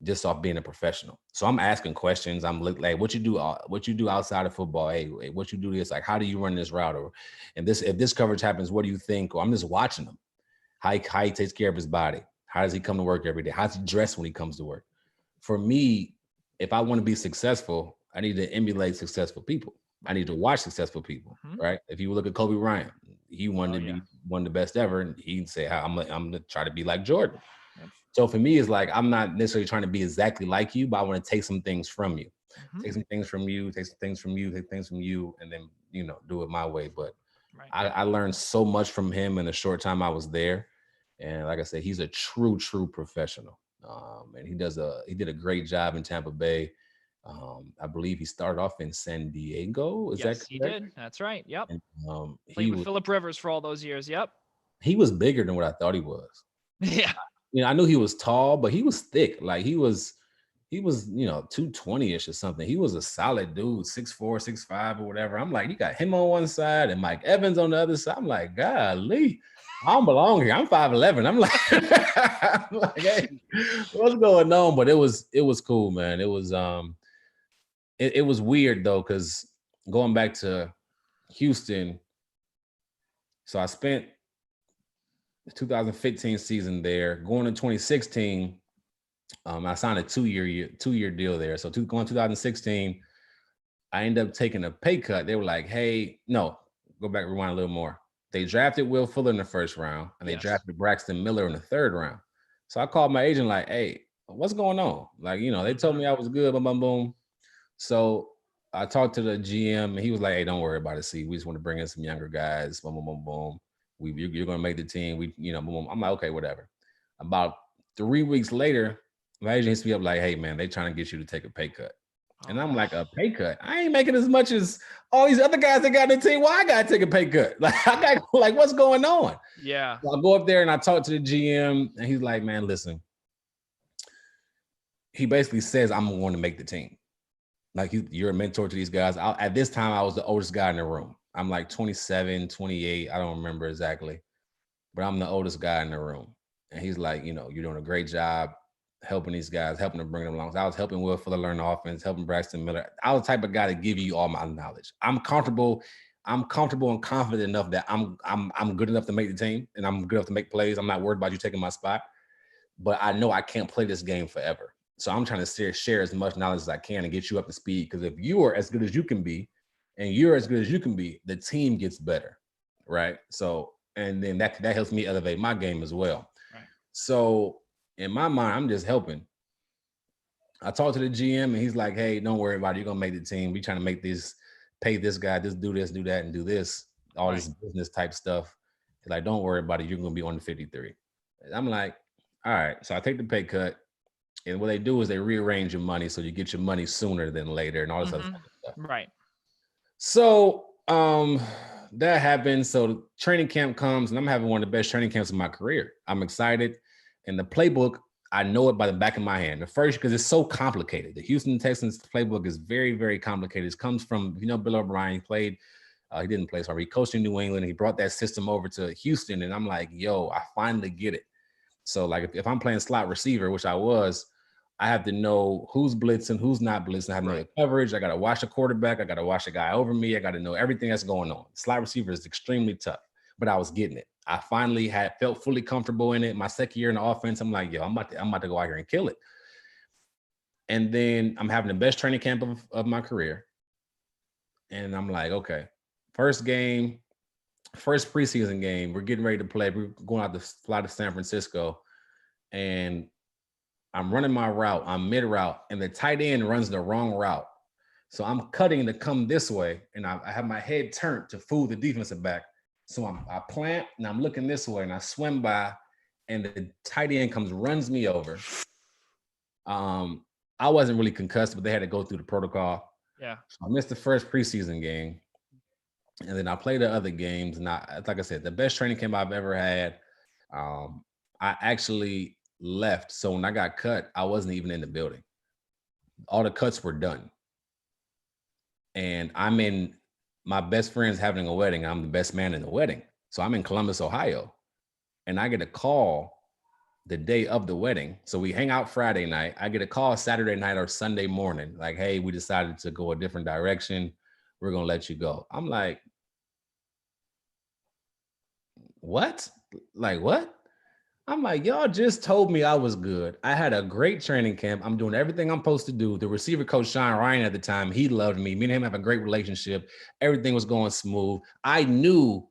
just off being a professional. So I'm asking questions. I'm like, what you do outside of football? Hey, what you do this? Like, how do you run this route? Or, and this, if this coverage happens, what do you think? Or I'm just watching him. How he takes care of his body. How does he come to work every day? How does he dress when he comes to work? For me, if I want to be successful, I need to emulate successful people. I need to watch successful people, right? If you look at Kobe Bryant, he wanted to be one of the best ever, and he'd say, I'm gonna try to be like Jordan. Yep. So for me, it's like I'm not necessarily trying to be exactly like you, but I want to take some things from you, take some things from you, take some things from you, take things from you, and then do it my way. But I learned so much from him in the short time I was there, and like I said, he's a true professional, and he did a great job in Tampa Bay. I believe he started off in San Diego. Is that correct? He did. That's right. Yep. And, he with Phillip Rivers for all those years. Yep. He was bigger than what I thought he was. Yeah. I knew he was tall, but he was thick. Like he was 220-ish or something. He was a solid dude, 6'4", 6'5", or whatever. I'm like, you got him on one side and Mike Evans on the other side. I'm like, golly, I don't belong here. I'm 5'11". I'm like, hey, what's going on? But it was cool, man. It was it was weird though, because going back to Houston, so I spent the 2015 season there. Going to 2016, I signed a two-year deal there. So going 2016, I ended up taking a pay cut. They were like, hey, no, go back, rewind a little more. They drafted Will Fuller in the first round, and they drafted Braxton Miller in the third round. So I called my agent like, hey, what's going on? Like, they told me I was good, boom, boom, boom. So I talked to the GM, and he was like, hey, don't worry about it. See, we just want to bring in some younger guys, boom, boom, boom, boom. You're going to make the team. Boom, boom. I'm like, okay, whatever. About 3 weeks later, my agent hits me up like, hey, man, they trying to get you to take a pay cut. And I'm like, a pay cut? I ain't making as much as all these other guys that got in the team. Why I got to take a pay cut? Like, what's going on? Yeah. So I go up there and I talk to the GM, and he's like, man, listen. He basically says, I'm going to make the team. Like, you're a mentor to these guys. At this time, I was the oldest guy in the room. I'm like 27, 28. I don't remember exactly. But I'm the oldest guy in the room. And he's like, you're doing a great job helping these guys, helping them bring them along. So I was helping Will Fuller learn the offense, helping Braxton Miller. I was the type of guy to give you all my knowledge. I'm comfortable and confident enough that I'm good enough to make the team, and I'm good enough to make plays. I'm not worried about you taking my spot. But I know I can't play this game forever. So I'm trying to share as much knowledge as I can and get you up to speed. Because if you are as good as you can be, and you're as good as you can be, the team gets better, right? So, and then that helps me elevate my game as well. Right. So in my mind, I'm just helping. I talked to the GM, and he's like, hey, don't worry about it. You're going to make the team. We trying to make this, pay this guy, just do this, do that, and do this, all this business type stuff. He's like, don't worry about it. You're going to be on the 53. And I'm like, all right. So I take the pay cut. And what they do is they rearrange your money so you get your money sooner than later and all this other stuff. Right. So that happened. So training camp comes, and I'm having one of the best training camps of my career. I'm excited. And the playbook, I know it by the back of my hand. The first, because it's so complicated. The Houston Texans playbook is very, very complicated. It comes from, Bill O'Brien. He played, he didn't play, sorry. He coached in New England. He brought that system over to Houston. And I'm like, yo, I finally get it. So like if I'm playing slot receiver, which I was, I have to know who's blitzing, who's not blitzing. I have to know the coverage. I got to watch the quarterback. I got to watch the guy over me. I got to know everything that's going on. Slot receiver is extremely tough, but I was getting it. I finally felt fully comfortable in it. My second year in the offense, I'm like, yo, I'm about to go out here and kill it. And then I'm having the best training camp of my career. And I'm like, okay, first preseason game, we're getting ready to play. We're going out to fly to San Francisco. And I'm running my route. I'm mid-route, and the tight end runs the wrong route. So I'm cutting to come this way, and I have my head turned to fool the defensive back. So I plant, and I'm looking this way, and I swim by, and the tight end runs me over. I wasn't really concussed, but they had to go through the protocol. Yeah. So I missed the first preseason game, and then I played the other games. And like I said, the best training camp I've ever had. I actually left. So when I got cut, I wasn't even in the building. All the cuts were done. And my best friend's having a wedding. I'm the best man in the wedding. So I'm in Columbus, Ohio. And I get a call the day of the wedding. So we hang out Friday night. I get a call Saturday night or Sunday morning. Like, hey, we decided to go a different direction. We're going to let you go. I'm like, what? Like, what? I'm like, y'all just told me I was good. I had a great training camp. I'm doing everything I'm supposed to do. The receiver coach, Sean Ryan, at the time, he loved me. Me and him have a great relationship. Everything was going smooth. I knew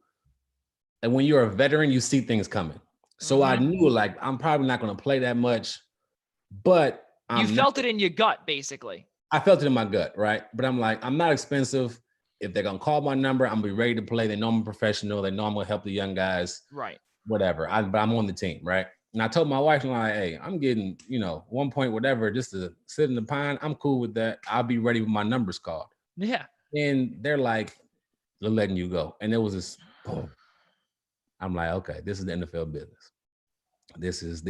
that when you're a veteran, you see things coming. So I knew, like, I'm probably not going to play that much, but you felt it in your gut, basically. I felt it in my gut, right? But I'm like, I'm not expensive. If they're going to call my number, I'm going to be ready to play. They know I'm a professional. They know I'm going to help the young guys. Right. Whatever. But I'm on the team, right? And I told my wife, I'm like, hey, I'm getting, 1 point, whatever, just to sit in the pine. I'm cool with that. I'll be ready with my numbers called. Yeah. And they're like, they're letting you go. And there was this, boom. I'm like, okay, this is the NFL business. This is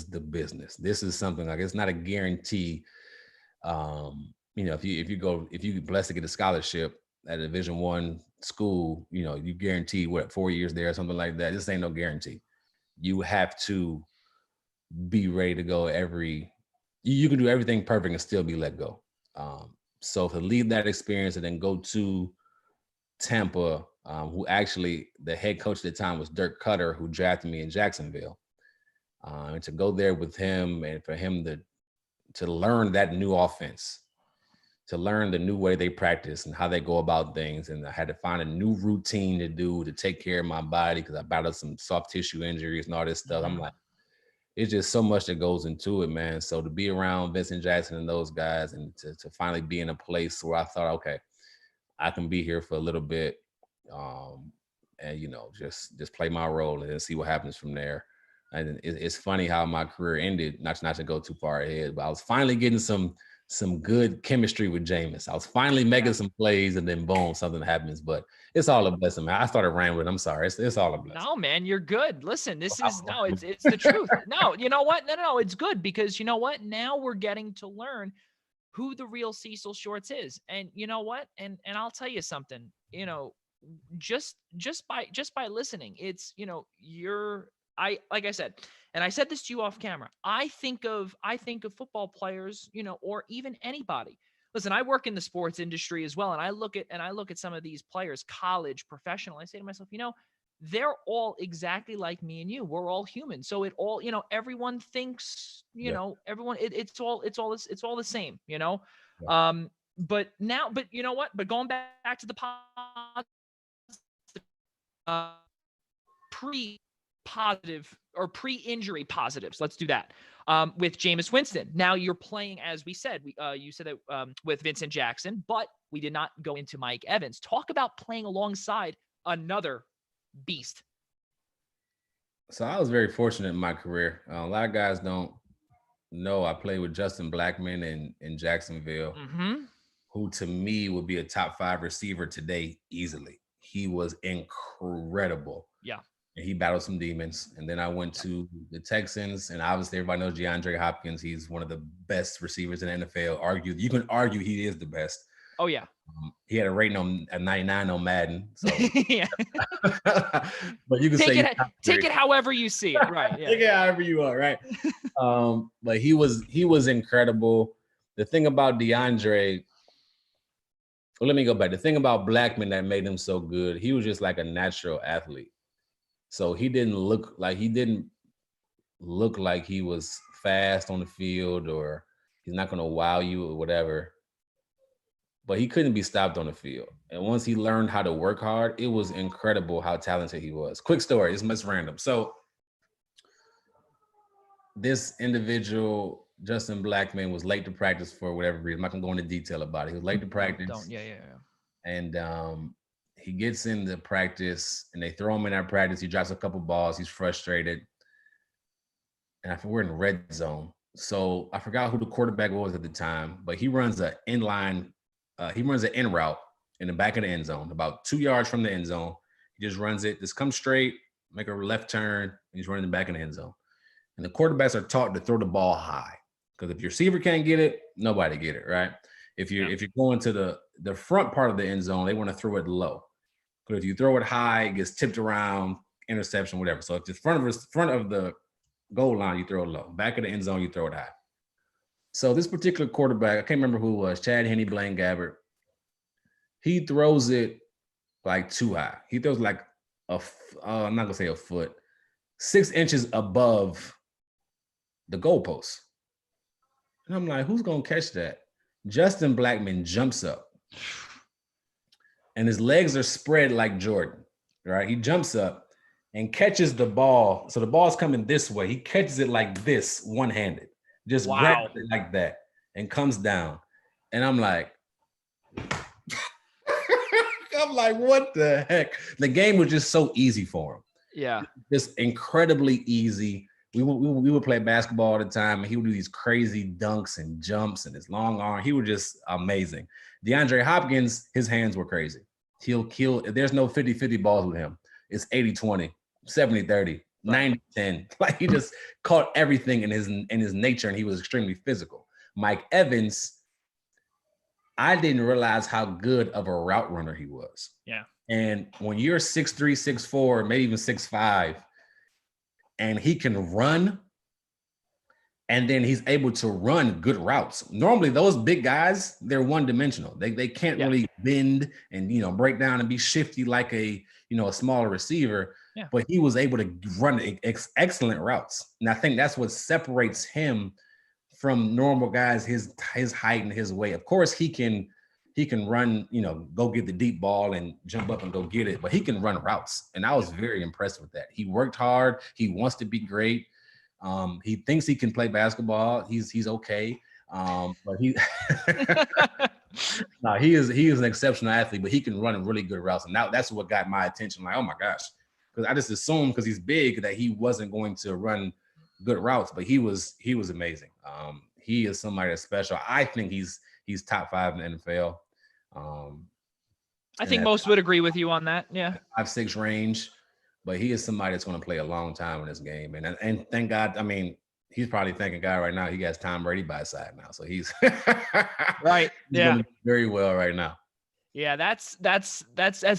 the business. This is something like, it's not a guarantee. If you're blessed to get a scholarship at a Division I school, you guarantee 4 years there or something like that. This ain't no guarantee. You have to be ready to go you can do everything perfect and still be let go. So to leave that experience and then go to Tampa, who actually the head coach at the time was Dirk Cutter, who drafted me in Jacksonville. And to go there with him and for him to learn that new offense, to learn the new way they practice and how they go about things. And I had to find a new routine to do to take care of my body because I battled some soft tissue injuries and all this stuff. I'm like, it's just so much that goes into it, man. So to be around Vincent Jackson and those guys and to finally be in a place where I thought, okay, I can be here for a little bit and, just play my role and then see what happens from there. And it's funny how my career ended, not to go too far ahead, but I was finally getting some good chemistry with Jameis. I was finally making some plays and then boom, something happens, but it's all a blessing, man. I started rambling. I'm sorry. It's all a blessing. No, man, you're good. Listen, it's the truth. No, you know what? No, it's good because you know what? Now we're getting to learn who the real Cecil Shorts is. And you know what? And I'll tell you something, just by listening, it's, like I said, and I said this to you off camera, I think of football players, or even anybody. Listen, I work in the sports industry as well. And I look at some of these players, college, professional. I say to myself, they're all exactly like me and you. We're all human. So it all, everyone thinks, everyone, it's all the same, Yeah. But you know what? But going back to the pre-positive or pre-injury positives. Let's do that. With Jameis Winston. Now you're playing, as we said, you said that with Vincent Jackson, but we did not go into Mike Evans. Talk about playing alongside another beast. So I was very fortunate in my career. A lot of guys don't know I played with Justin Blackman in Jacksonville, who to me would be a top 5 receiver today easily. He was incredible. Yeah. And he battled some demons. And then I went to the Texans, and obviously everybody knows DeAndre Hopkins. He's one of the best receivers in the NFL. You can argue he is the best. Oh, yeah. He had a rating on a 99 on Madden. So. Yeah. But you can take it however you see it. Right. Yeah. Take it however you are. Right. But he was incredible. The thing about DeAndre, well, let me go back. The thing about Blackman that made him so good, he was just like a natural athlete. So he didn't look like he was fast on the field, or he's not going to wow you or whatever. But he couldn't be stopped on the field. And once he learned how to work hard, it was incredible how talented he was. Quick story, it's much random. So this individual, Justin Blackman, was late to practice for whatever reason. I'm not gonna go into detail about it. He was late to practice. Don't. Yeah. And he gets into practice and they throw him in that practice. He drops a couple balls. He's frustrated. And I think we're in red zone. So I forgot who the quarterback was at the time, but he runs an inline, he runs an in route in the back of the end zone, about 2 yards from the end zone. He just runs it, just come straight, make a left turn, and he's running the back of the end zone. And the quarterbacks are taught to throw the ball high, because if your receiver can't get it, nobody get it, right? If you're going to the front part of the end zone, they want to throw it low. But if you throw it high, it gets tipped around, interception, whatever. So if it's front of the goal line, you throw it low. Back of the end zone, you throw it high. So this particular quarterback, I can't remember who it was, Chad Henne, Blaine Gabbert. He throws it like too high. He throws like I'm not gonna say a foot, 6 inches above the goalpost. And I'm like, who's gonna catch that? Justin Blackman jumps up, and his legs are spread like Jordan, right? He jumps up and catches the ball. So the ball's coming this way. He catches it like this, one-handed, just grabs it like that and comes down. And I'm like, what the heck? The game was just so easy for him. Yeah. Just incredibly easy. We would play basketball all the time, and he would do these crazy dunks and jumps and his long arm. He was just amazing. DeAndre Hopkins, his hands were crazy. He'll kill. There's no 50-50 balls with him. It's 80-20, 70-30, 90-10. Like, he just caught everything in his nature, and he was extremely physical. Mike Evans, I didn't realize how good of a route runner he was. Yeah. And when you're 6'3", 6'4", maybe even 6'5", and he can run, and then he's able to run good routes. Normally, those big guys, they're one-dimensional. They can't really bend and break down and be shifty like a smaller receiver. Yeah. But he was able to run excellent routes, and I think that's what separates him from normal guys. His height and his weight. Of course, he can run, go get the deep ball and jump up and go get it, but he can run routes. And I was very impressed with that. He worked hard. He wants to be great. He thinks he can play basketball. He's okay. But he is an exceptional athlete, but he can run really good routes. And that's what got my attention. Like, oh my gosh. Because I just assumed because he's big that he wasn't going to run good routes, but he was amazing. He is somebody that's special. I think he's top 5 in the NFL. I think most would agree with you on that. Yeah. 5'6" range, but he is somebody that's going to play a long time in this game. And thank God, I mean, he's probably thanking God right now. He has Tom Brady by his side now. So he's right. He's doing very well right now. Yeah, that's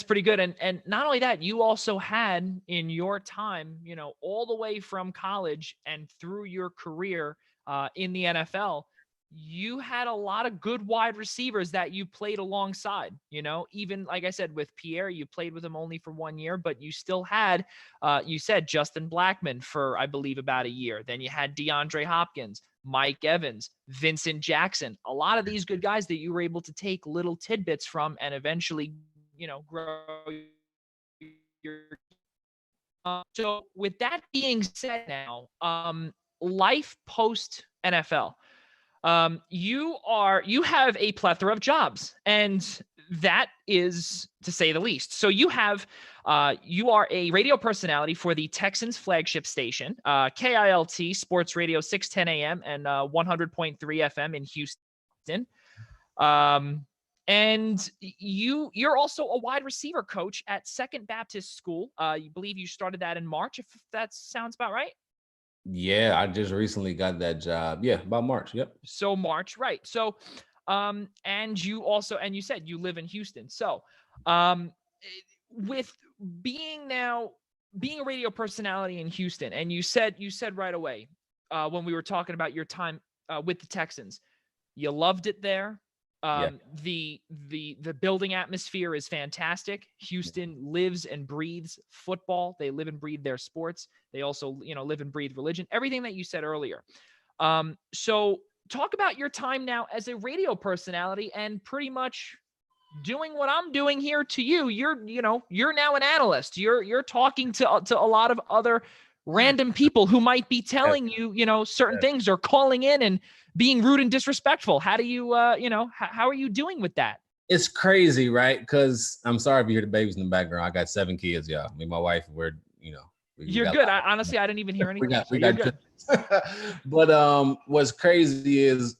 pretty good. And not only that, you also had in your time, all the way from college and through your career in the NFL, you had a lot of good wide receivers that you played alongside. Even like I said, with Pierre, you played with him only for 1 year, but you still had, you said Justin Blackman for, I believe, about a year. Then you had DeAndre Hopkins, Mike Evans, Vincent Jackson, a lot of these good guys that you were able to take little tidbits from and eventually, grow your. So with that being said now, life post NFL, you have a plethora of jobs, and that is to say the least. So you are a radio personality for the Texans flagship station, KILT Sports Radio 610 AM and 100.3 FM in Houston. And you're also a wide receiver coach at Second Baptist School. You believe you started that in March, if that sounds about right? Yeah, I just recently got that job. Yeah, about March. Yep. So March, right. So, and you said you live in Houston. So, with being a radio personality in Houston, and you said right away, when we were talking about your time with the Texans, you loved it there. Yeah. The building atmosphere is fantastic. Houston lives and breathes football. They live and breathe their sports. They also, live and breathe religion. Everything that you said earlier. So talk about your time now as a radio personality and pretty much doing what I'm doing here to you. You're now an analyst. You're talking to a lot of other random people who might be telling you, certain things or calling in and being rude and disrespectful. How do you, how are you doing with that? It's crazy, right? Because I'm sorry if you hear the babies in the background. I got 7 kids, y'all. Me and my wife, we're, we You're got good. Honestly, I didn't even hear anything. we You're got good. But what's crazy is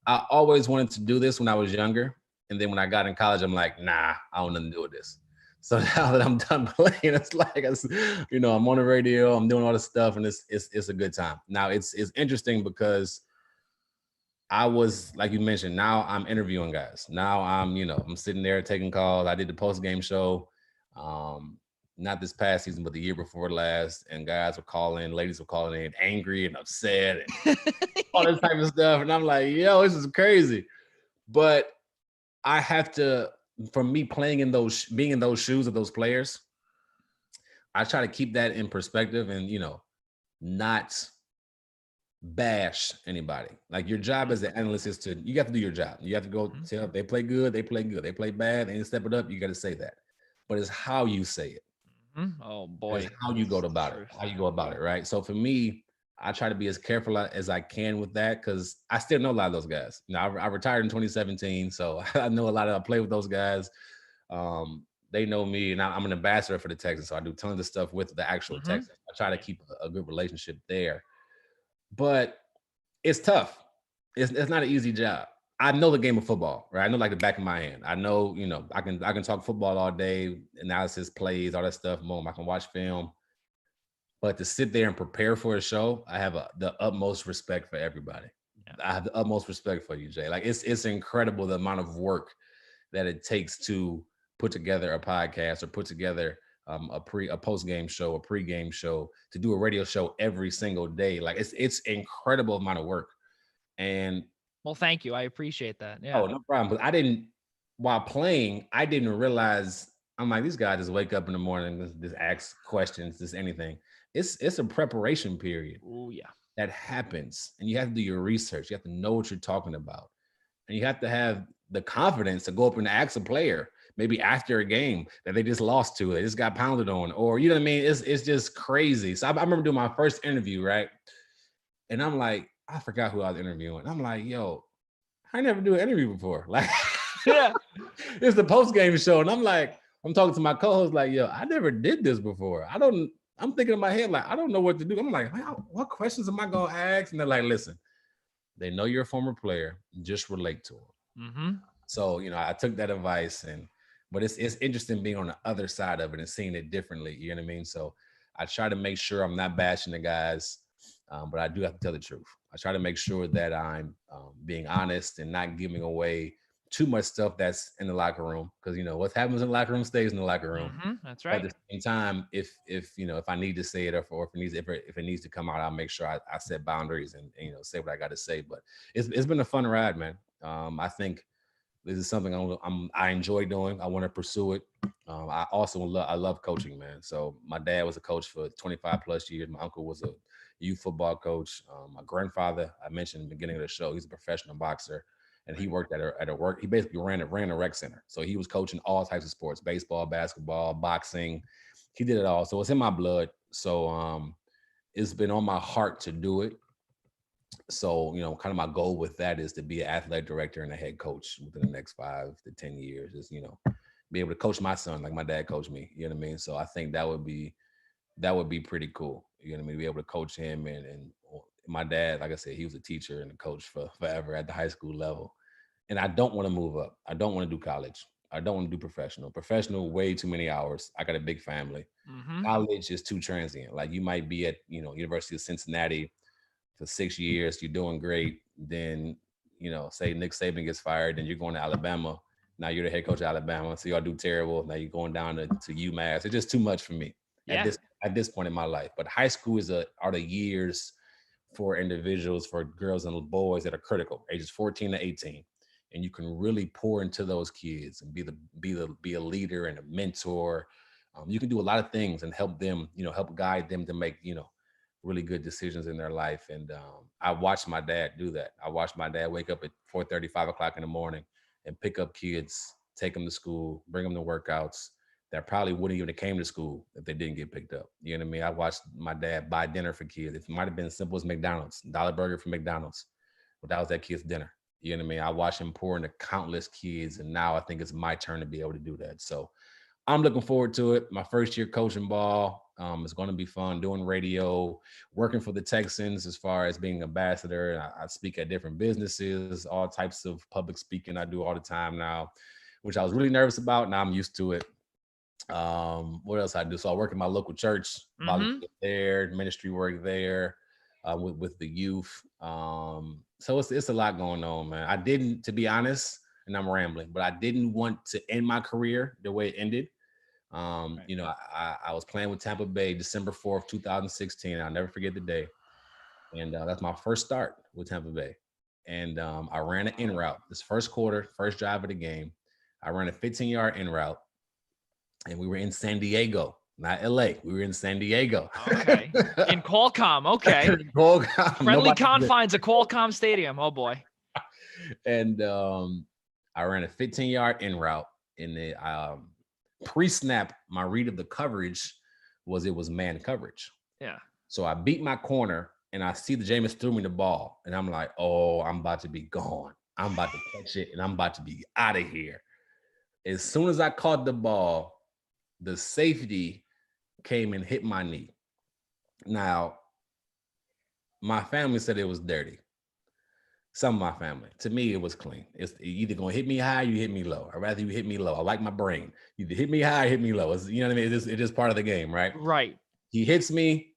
I always wanted to do this when I was younger. And then when I got in college, I'm like, nah, I don't know nothing to do with this. So now that I'm done playing, it's like, I'm on the radio, I'm doing all this stuff, and it's a good time. Now it's interesting because I was, like you mentioned, now I'm interviewing guys. Now I'm sitting there taking calls. I did the post-game show, not this past season, but the year before last, and guys were calling, ladies were calling in angry and upset and all this type of stuff. And I'm like, yo, this is crazy. But I have to, from me being in those shoes of those players, I try to keep that in perspective and, not bash anybody. Like your job as an analyst is you have to do your job. You have to go tell they play good, they play good. They play bad, they didn't step it up. You got to say that. But it's how you say it. Oh boy. It's how you go about it. How you go about it, right? So for me, I try to be as careful as I can with that because I still know a lot of those guys. I retired in 2017, so I know a lot of. I play with those guys. They know me, and I'm an ambassador for the Texans, so I do tons of stuff with the actual Texans. I try to keep a good relationship there, but it's tough. It's not an easy job. I know the game of football, right? I know like the back of my hand. I know, I can talk football all day, analysis, plays, all that stuff. Boom, I can watch film. But to sit there and prepare for a show, I have the utmost respect for everybody. Yeah. I have the utmost respect for you, Jay. Like it's incredible the amount of work that it takes to put together a podcast or put together a post-game show, a pre-game show, to do a radio show every single day. Like it's incredible amount of work. And well, thank you. I appreciate that. Yeah. Oh, no problem. But while playing, I didn't realize, I'm like, these guys just wake up in the morning, just ask questions, just anything. It's a preparation period. Oh yeah. That happens. And you have to do your research. You have to know what you're talking about. And you have to have the confidence to go up and ask a player, maybe after a game that they just lost to, they just got pounded on, or you know what I mean? It's just crazy. So I remember doing my first interview, right? And I'm like, I forgot who I was interviewing. I'm like, yo, I never do an interview before. Like, yeah, it's the post-game show. And I'm talking to my co-host, like, yo, I never did this before. I'm thinking in my head, like, I don't know what to do. I'm like, what questions am I going to ask? And they're like, listen, they know you're a former player. Just relate to them. So, I took that advice but it's interesting being on the other side of it and seeing it differently. You know what I mean? So I try to make sure I'm not bashing the guys, but I do have to tell the truth. I try to make sure that I'm being honest and not giving away too much stuff that's in the locker room, because what happens in the locker room stays in the locker room. That's right. But at the same time, if I need to say it, or if it needs to come out, I'll make sure I set boundaries and say what I got to say. But it's been a fun ride, man. I think this is something I enjoy doing. I want to pursue it. I also love coaching, man. So my dad was a coach for 25 plus years. My uncle was a youth football coach. My grandfather, I mentioned in the beginning of the show, he's a professional boxer, and he worked at a work. He basically ran a rec center. So he was coaching all types of sports: baseball, basketball, boxing. He did it all. So it's in my blood. So it's been on my heart to do it. So, kind of my goal with that is to be an athletic director and a head coach within the next 5 to 10 years. Is, be able to coach my son like my dad coached me. You know what I mean? So I think that would be pretty cool. You know what I mean? To be able to coach him. And my dad, like I said, he was a teacher and a coach for forever at the high school level. And I don't want to move up. I don't want to do college. I don't want to do professional. Professional, way too many hours. I got a big family. College is too transient. Like you might be at, University of Cincinnati for 6 years, you're doing great. Then, say Nick Saban gets fired, then you're going to Alabama. Now you're the head coach of Alabama, so y'all do terrible. Now you're going down to UMass. It's just too much for me at this point in my life. But high school are the years for individuals, for girls and boys that are critical, ages 14 to 18. and you can really pour into those kids and be a leader and a mentor. You can do a lot of things and help them, help guide them to make, really good decisions in their life. And I watched my dad do that. I watched my dad wake up at 4:30, 5 o'clock in the morning and pick up kids, take them to school, bring them to workouts that probably wouldn't even have came to school if they didn't get picked up. You know what I mean? I watched my dad buy dinner for kids. It might have been as simple as McDonald's, dollar burger from McDonald's, but that was that kid's dinner. You know what I mean? I watched him pour into countless kids, and now I think it's my turn to be able to do that. So I'm looking forward to it. My first year coaching ball. It's going to be fun doing radio, working for the Texans as far as being ambassador. I speak at different businesses, all types of public speaking I do all the time now, which I was really nervous about. Now I'm used to it. What else I do? So I work in my local church, volunteer there, ministry work there with the youth. So it's a lot going on, man. I didn't, to be honest, and I'm rambling, but I didn't want to end my career the way it ended. I was playing with Tampa Bay December 4th, 2016. I'll never forget the day. And that's my first start with Tampa Bay. And I ran an in route this first quarter, first drive of the game. I ran a 15-yard in route, and we were in San Diego, not LA. We were in San Diego. Okay. In Qualcomm. Okay. Qualcomm. Friendly confines of Qualcomm Stadium. Oh boy. And I ran a 15-yard in route. In the pre-snap, my read of the coverage was man coverage. Yeah. So I beat my corner, and I see the Jameis threw me the ball, and I'm like, oh, I'm about to be gone. I'm about to catch it, and I'm about to be out of here. As soon as I caught the ball, the safety came and hit my knee. Now, my family said it was dirty. Some of my family. To me, it was clean. It's either going to hit me high or you hit me low. I'd rather you hit me low. I like my brain. Either hit me high or hit me low. You know what I mean? It's just part of the game, right? Right. He hits me.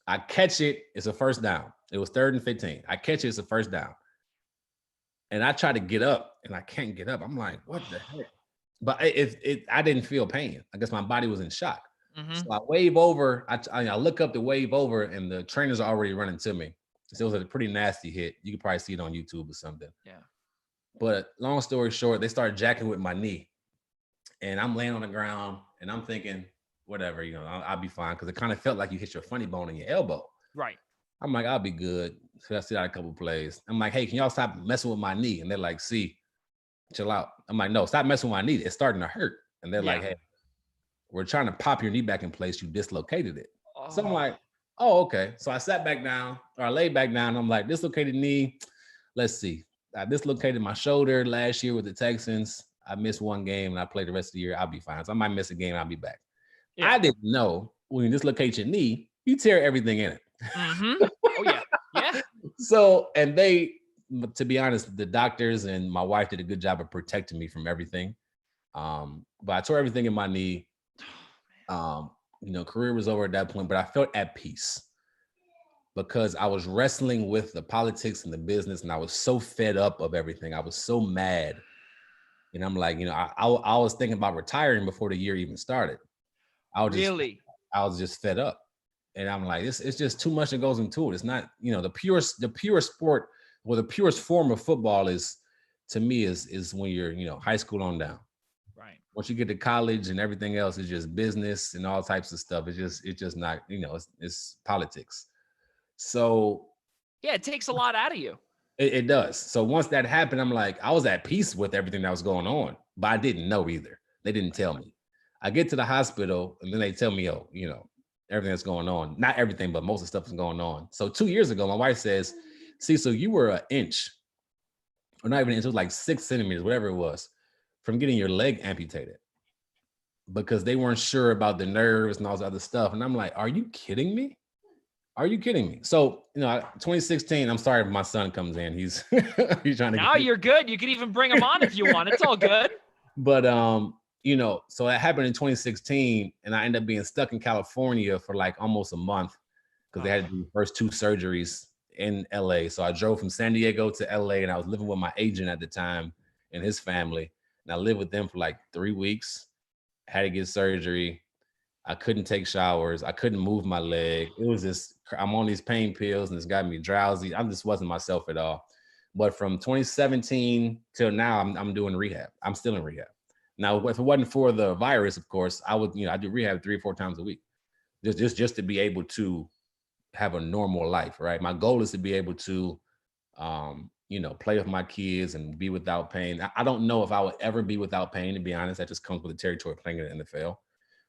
I catch it. It's a first down. It was 3rd and 15. I catch it. It's a first down. And I try to get up, and I can't get up. I'm like, what the heck? But I didn't feel pain. I guess my body was in shock. So I wave over. I look up to wave over, and the trainers are already running to me. So it was a pretty nasty hit. You could probably see it on YouTube or something. Yeah. But long story short, they started jacking with my knee, and I'm laying on the ground, and I'm thinking, whatever, I'll be fine, because it kind of felt like you hit your funny bone in your elbow. Right. I'm like, I'll be good. So I sit out a couple plays. I'm like, hey, can y'all stop messing with my knee? And they're like, see, chill out. I'm like, no, stop messing with my knee. It's starting to hurt. And they're like, hey, we're trying to pop your knee back in place. You dislocated it. So I'm like, oh, okay. So I sat back down, or I laid back down. And I'm like, dislocated knee. Let's see. I dislocated my shoulder last year with the Texans. I missed one game, and I played the rest of the year. I'll be fine. So I might miss a game. I'll be back. Yeah. I didn't know when you dislocate your knee, you tear everything in it. Oh, yeah. Yeah. So, and to be honest, the doctors and my wife did a good job of protecting me from everything. But I tore everything in my knee. Career was over at that point, but I felt at peace because I was wrestling with the politics and the business, and I was so fed up of everything. I was so mad. And I'm like, I was thinking about retiring before the year even started. I was just fed up. And I'm like, it's just too much that goes into it. It's not, the purest sport, or the purest form of football is, to me, is when you're, high school on down. Right. Once you get to college and everything else is just business and all types of stuff. It's just not, it's politics. So. Yeah, it takes a lot out of you. It does. So once that happened, I'm like, I was at peace with everything that was going on, but I didn't know either. They didn't tell me. I get to the hospital, and then they tell me, everything that's going on. Not everything, but most of the stuff is going on. So 2 years ago, my wife says, Cecil, you were an inch, or not even an inch, it was like 6 centimeters, whatever it was, from getting your leg amputated, because they weren't sure about the nerves and all this other stuff. And I'm like, are you kidding me? Are you kidding me? So, 2016, I'm sorry if my son comes in. He's trying to. Now you're good. You can even bring him on if you want. It's all good. But, so that happened in 2016, and I ended up being stuck in California for like almost a month because they had to do the first 2 surgeries in LA. So I drove from San Diego to LA, and I was living with my agent at the time and his family. And I lived with them for like 3 weeks. I had to get surgery. I couldn't take showers. I couldn't move my leg. It was just, I'm on these pain pills, and it's got me drowsy. I just wasn't myself at all. But from 2017 till now, I'm doing rehab. I'm still in rehab. Now, if it wasn't for the virus, of course, I would, I do rehab 3 or 4 times a week, just to be able to have a normal life, right? My goal is to be able to, play with my kids and be without pain. I don't know if I would ever be without pain, to be honest. That just comes with the territory playing in the NFL.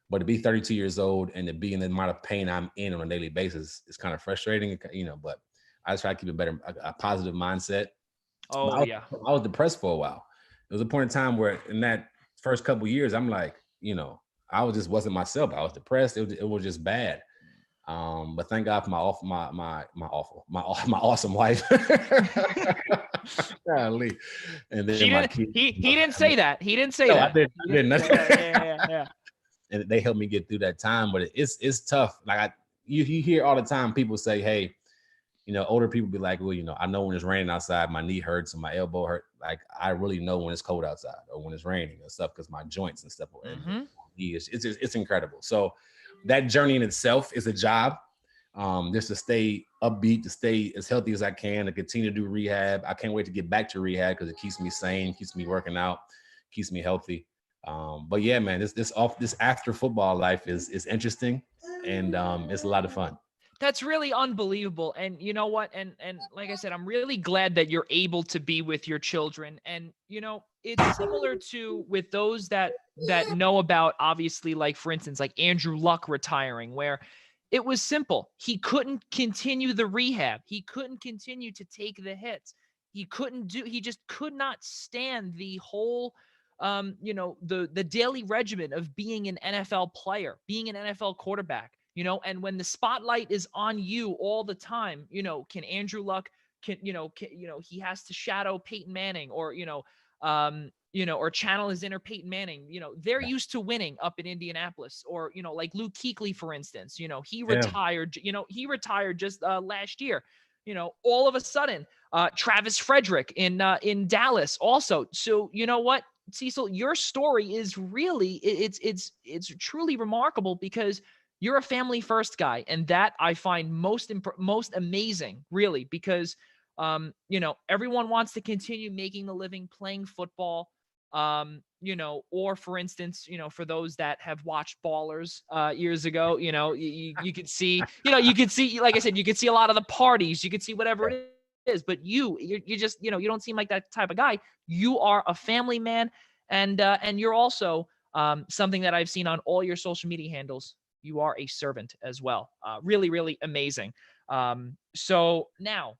But to be 32 years old and to be in the amount of pain I'm in on a daily basis is kind of frustrating, but I just try to keep a positive mindset. Oh, yeah. I was depressed for a while. There was a point in time where in that first couple of years, I'm like, I wasn't myself. I was depressed. It was just bad. But thank God for my awesome wife. Golly. And then he didn't say that. He didn't say that. I didn't. Yeah. And they helped me get through that time, but it's tough. Like you hear all the time people say, hey, older people be like, well, I know when it's raining outside, my knee hurts and my elbow hurt. Like I really know when it's cold outside or when it's raining and stuff because my joints and stuff. Mm-hmm. It's incredible. So that journey in itself is a job. Just to stay upbeat, to stay as healthy as I can, to continue to do rehab. I can't wait to get back to rehab because it keeps me sane, keeps me working out, keeps me healthy. But yeah, man, this after football life is interesting, and it's a lot of fun. That's really unbelievable. And you know what? And like I said, I'm really glad that you're able to be with your children. And, it's similar to with those that know about, obviously, like, for instance, like Andrew Luck retiring, where it was simple. He couldn't continue the rehab. He couldn't continue to take the hits. He just could not stand the whole, the daily regimen of being an NFL player, being an NFL quarterback. And when the spotlight is on you all the time, can Andrew Luck, he has to shadow Peyton Manning or, or channel his inner Peyton Manning. They're used to winning up in Indianapolis, or, like Luke Kuechly, for instance, he retired, just last year, all of a sudden, Travis Frederick in Dallas also. So, you know what, Cecil, your story is really, it's truly remarkable because you're a family first guy. And that I find most amazing, really, because, everyone wants to continue making the living playing football, or for instance, for those that have watched Ballers years ago, you could see, like I said, you could see a lot of the parties, you could see whatever it is, but you just, you don't seem like that type of guy. You are a family man. And you're also something that I've seen on all your social media handles. You are a servant as well. Really, really amazing. So now,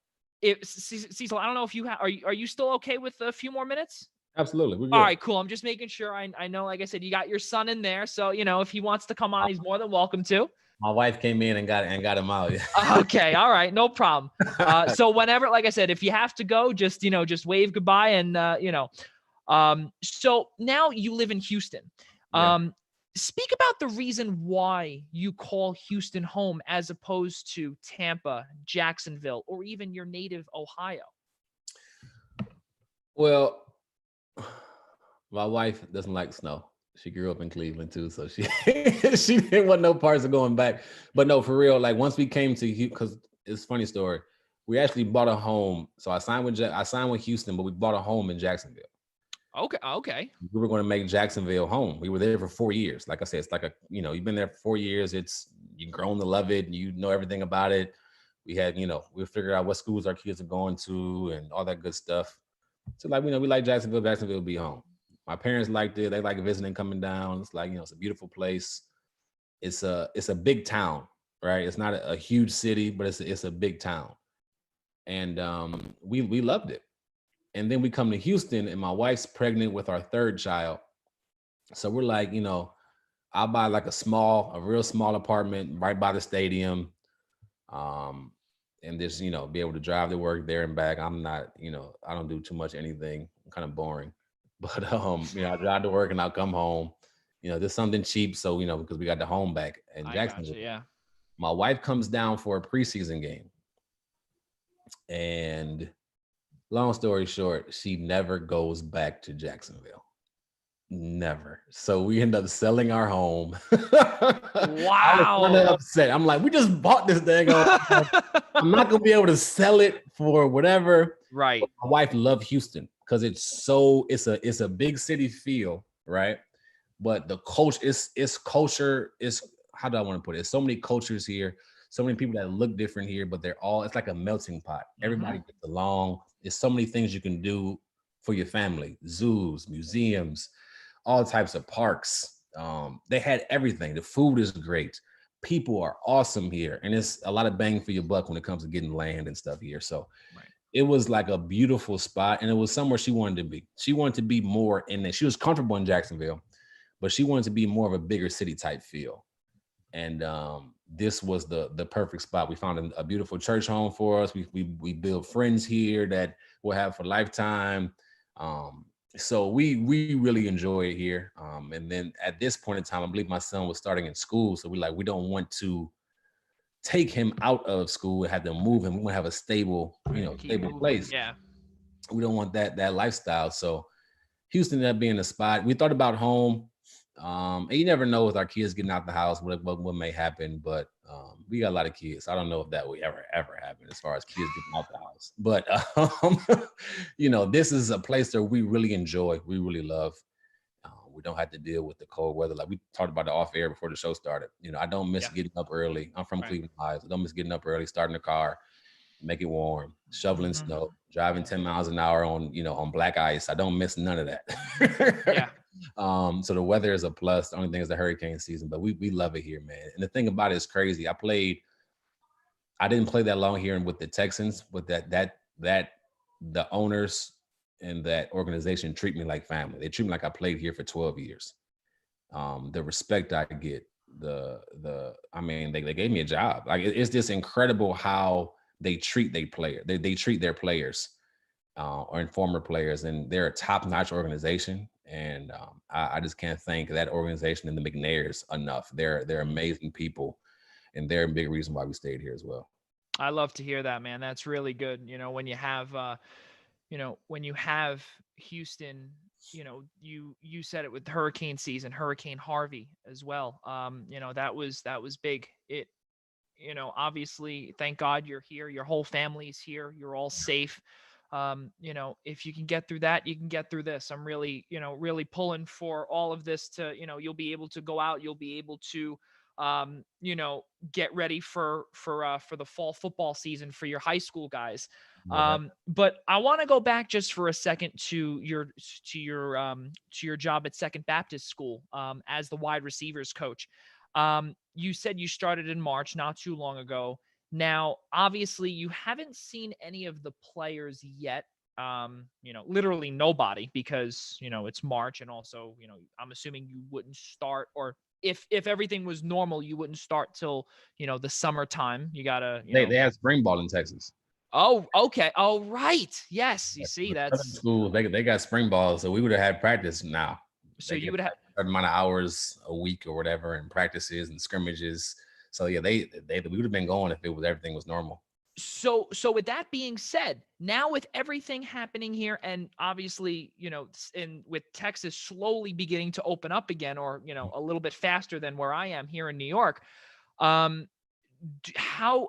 Cecil, I don't know if you are you still okay with a few more minutes? Absolutely. All right, cool. I'm just making sure. I know, like I said, you got your son in there, so if he wants to come on, he's more than welcome to. My wife came in and got him out. Okay, all right, no problem. So whenever, like I said, if you have to go, just wave goodbye and so now you live in Houston. Speak about the reason why you call Houston home as opposed to Tampa, Jacksonville, or even your native Ohio. Well, my wife doesn't like snow. She grew up in Cleveland too, so she didn't want no parts of going back. But no, for real, like once we came to Houston, because it's a funny story, we actually bought a home. So I signed with Houston, but we bought a home in Jacksonville. Okay. We were going to make Jacksonville home. We were there for 4 years. Like I said, it's like you've been there for 4 years. You've grown to love it. You know everything about it. We had, we figured out what schools our kids are going to and all that good stuff. So like, we like Jacksonville. Jacksonville will be home. My parents liked it. They like visiting, coming down. It's like, it's a beautiful place. It's a big town, right? It's not a huge city, but it's a big town. And we loved it. And then we come to Houston and my wife's pregnant with our third child. So we're like, I'll buy like a real small apartment right by the stadium. And just, be able to drive to work there and back. I'm not, I don't do too much anything. I'm kind of boring. But, I drive to work and I'll come home, there's something cheap. So, because we got the home back in Jacksonville. Gotcha, yeah. My wife comes down for a preseason game. And long story short, she never goes back to Jacksonville. Never. So we end up selling our home. Wow. I was kind of upset. I'm like, we just bought this thing. I'm not going to be able to sell it for whatever. Right. My wife loved Houston because it's a big city feel, right? But the culture it's culture is how do I want to put it? There's so many cultures here, so many people that look different here, but it's like a melting pot. Everybody gets along. There's so many things you can do for your family: zoos, museums, all types of parks. They had everything. The food is great. People are awesome here, and it's a lot of bang for your buck when it comes to getting land and stuff here. So Right. it was like a beautiful spot, and it was somewhere she wanted to be. She wanted to be more in it. She was comfortable in Jacksonville, but she wanted to be more of a bigger city type feel. And this was the perfect spot. We found a beautiful church home for us. We built friends here that we'll have for lifetime. So we really enjoy it here. And then at this point in time, I believe my son was starting in school, so we don't want to take him out of school and have to move him. We want to have a stable, Keep stable moving. place. Yeah. We don't want that lifestyle. So Houston ended up being a spot. We thought about home. And you never know with our kids getting out the house what may happen, but we got a lot of kids. I don't know if that will ever happen as far as kids getting out the house. But this is a place that we really enjoy. We really love. We don't have to deal with the cold weather. Like we talked about it off air before the show started. I don't miss Yeah. getting up early. I'm from Right. Cleveland, Ohio. So I don't miss getting up early, starting the car, make it warm, shoveling snow, driving 10 miles an hour on black ice. I don't miss none of that. Yeah. So the weather is a plus. The only thing is the hurricane season, but we love it here, man. And the thing about it is crazy. I didn't play that long here with the Texans, but that the owners and that organization treat me like family. They treat me like I played here for 12 years. The respect I get, they gave me a job. Like it's just incredible how they treat they treat their players or former players, and they're a top-notch organization. And I just can't thank that organization and the McNairs enough. They're amazing people, and they're a big reason why we stayed here as well. I love to hear that, man. That's really good. When you have Houston, you said it with hurricane season, Hurricane Harvey as well. That was big. It, obviously, thank God you're here. Your whole family's here. You're all safe. If you can get through that, you can get through this. I'm really, really pulling for all of this to, you'll be able to go out. You'll be able to, get ready for the fall football season for your high school guys. Yeah. But I want to go back just for a second to your job at Second Baptist School as the wide receivers coach. You said you started in March, not too long ago. Now, obviously, you haven't seen any of the players yet. Literally nobody, because it's March, and also, I'm assuming you wouldn't start, or if everything was normal, you wouldn't start till the summertime. You gotta They have spring ball in Texas. Oh, okay. Oh, right. Yes. You see, Southern that's school. They got spring ball, so we would have had practice now. so They you get would have. a certain amount of hours a week or whatever, and practices and scrimmages. So yeah, we would have been going if everything was normal. So with that being said, now with everything happening here, and obviously, with Texas slowly beginning to open up again, or a little bit faster than where I am here in New York, how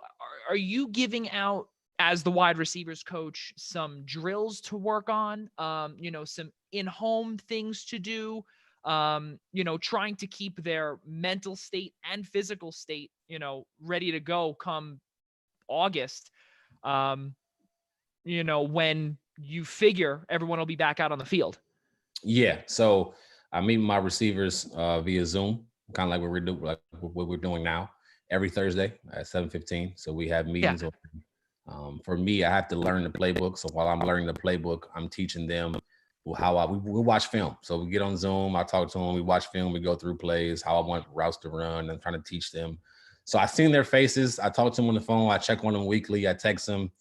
are you giving out, as the wide receivers coach, some drills to work on, some in-home things to do, trying to keep their mental state and physical state, ready to go come August, when you figure everyone will be back out on the field? Yeah. So I meet my receivers via Zoom, kind of like what we're doing now, every Thursday at 7:15. So we have Yeah. meetings. For me, I have to learn the playbook. So while I'm learning the playbook, I'm teaching them we watch film. So we get on Zoom, I talk to them, we watch film, we go through plays, how I want routes to run. I'm trying to teach them. So I've seen their faces. I talk to them on the phone. I check on them weekly. I text them,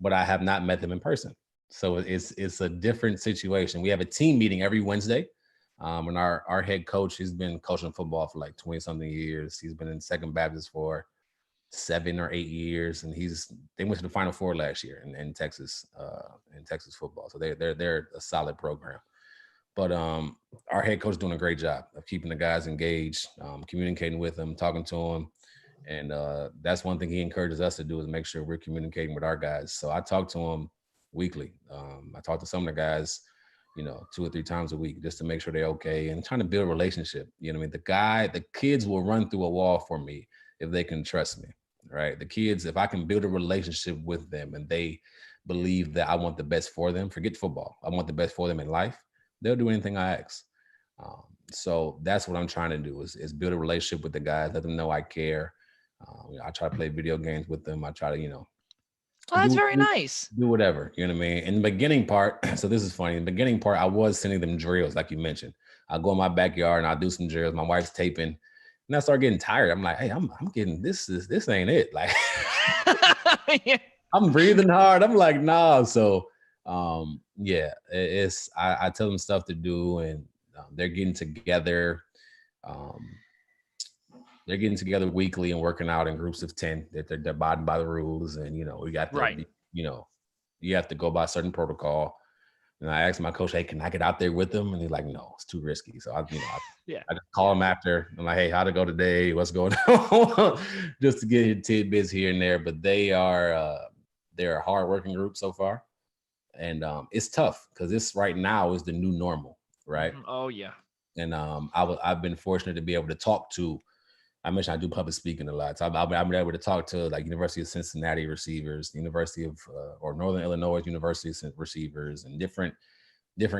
but I have not met them in person. So it's a different situation. We have a team meeting every Wednesday. And our head coach, he's been coaching football for like 20 something years. He's been in Second Baptist for 7 or 8 years, and they went to the Final Four last year in Texas football. So they're a solid program. But our head coach is doing a great job of keeping the guys engaged, communicating with them, talking to them. And that's one thing he encourages us to do, is make sure we're communicating with our guys. So I talk to him weekly. I talk to some of the guys, 2 or 3 times a week just to make sure they're okay and trying to build a relationship. You know what I mean? The kids will run through a wall for me if they can trust me, right? The kids, if I can build a relationship with them and they believe that I want the best for them, forget football, I want the best for them in life, they'll do anything I ask. So that's what I'm trying to do is build a relationship with the guys, let them know I care. I try to play video games with them. I try to, Oh, that's very nice. do whatever, you know what I mean? In the beginning part, so this is funny. In the beginning part, I was sending them drills, like you mentioned. I'll go in my backyard and I'll do some drills. My wife's taping, and I start getting tired. I'm like, hey, I'm getting this ain't it. Like Yeah. I'm breathing hard. I'm like, nah. So yeah, I tell them stuff to do, and they're getting together. Um, they're getting together weekly and working out in groups of 10 that they're abiding by the rules. And, we got to, Right. you have to go by a certain protocol. And I asked my coach, hey, can I get out there with them? And he's like, no, it's too risky. So I just call him after. I'm like, hey, how'd it go today? What's going on? Just to get his tidbits here and there. But they're a hardworking group so far. And it's tough because this right now is the new normal, right? Oh, yeah. And I've been fortunate to be able to talk to, I mentioned I do public speaking a lot. So I've been able to talk to like University of Cincinnati receivers, University of or Northern Illinois University receivers, and different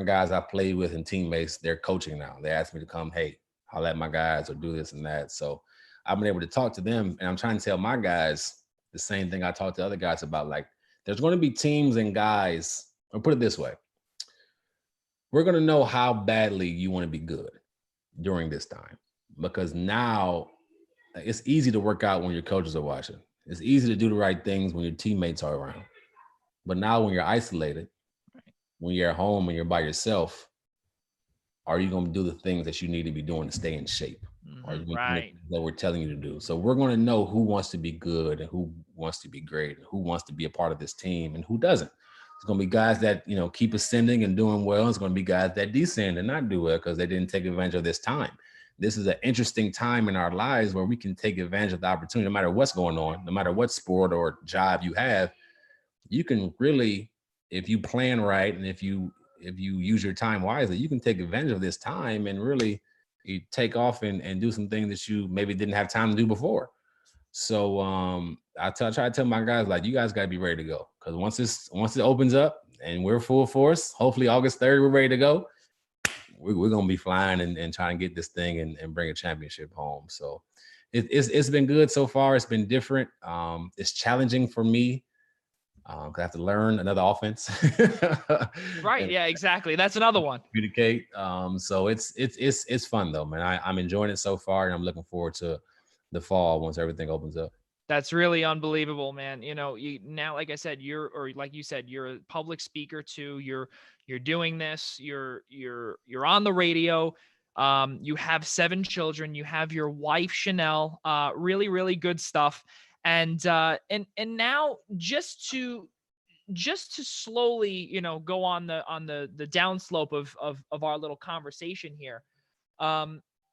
guys I played with and teammates. They're coaching now. They asked me to come, hey, I'll let my guys or do this and that. So I've been able to talk to them, and I'm trying to tell my guys the same thing I talk to other guys about. Like, there's going to be teams and guys, or put it this way, we're going to know how badly you want to be good during this time, because now it's easy to work out when your coaches are watching. It's easy to do the right things when your teammates are around. But now when you're isolated, when you're at home and you're by yourself, are you going to do the things that you need to be doing to stay in shape? Are you going to do the things that we're telling you to do? So we're going to know who wants to be good and who wants to be great and who wants to be a part of this team and who doesn't. It's going to be guys that, keep ascending and doing well. It's going to be guys that descend and not do well because they didn't take advantage of this time. This is an interesting time in our lives where we can take advantage of the opportunity, no matter what's going on, no matter what sport or job you have. You can really, if you plan right and if you use your time wisely, you can take advantage of this time and really take off and do some things that you maybe didn't have time to do before. So I try to tell my guys, like, you guys got to be ready to go, because once it opens up and we're full force, hopefully August 3rd, we're ready to go. We're going to be flying and trying to get this thing and bring a championship home. So it's been good so far. It's been different. It's challenging for me because I have to learn another offense. Right. Yeah, exactly. That's another one. Communicate. So it's fun though, man. I'm enjoying it so far, and I'm looking forward to the fall once everything opens up. That's really unbelievable, man. Now, like I said, like you said, you're a public speaker too. You're doing this. You're on the radio. You have 7 children. You have your wife, Chanel. Really, really good stuff. And now just to slowly, go on the downslope of our little conversation here.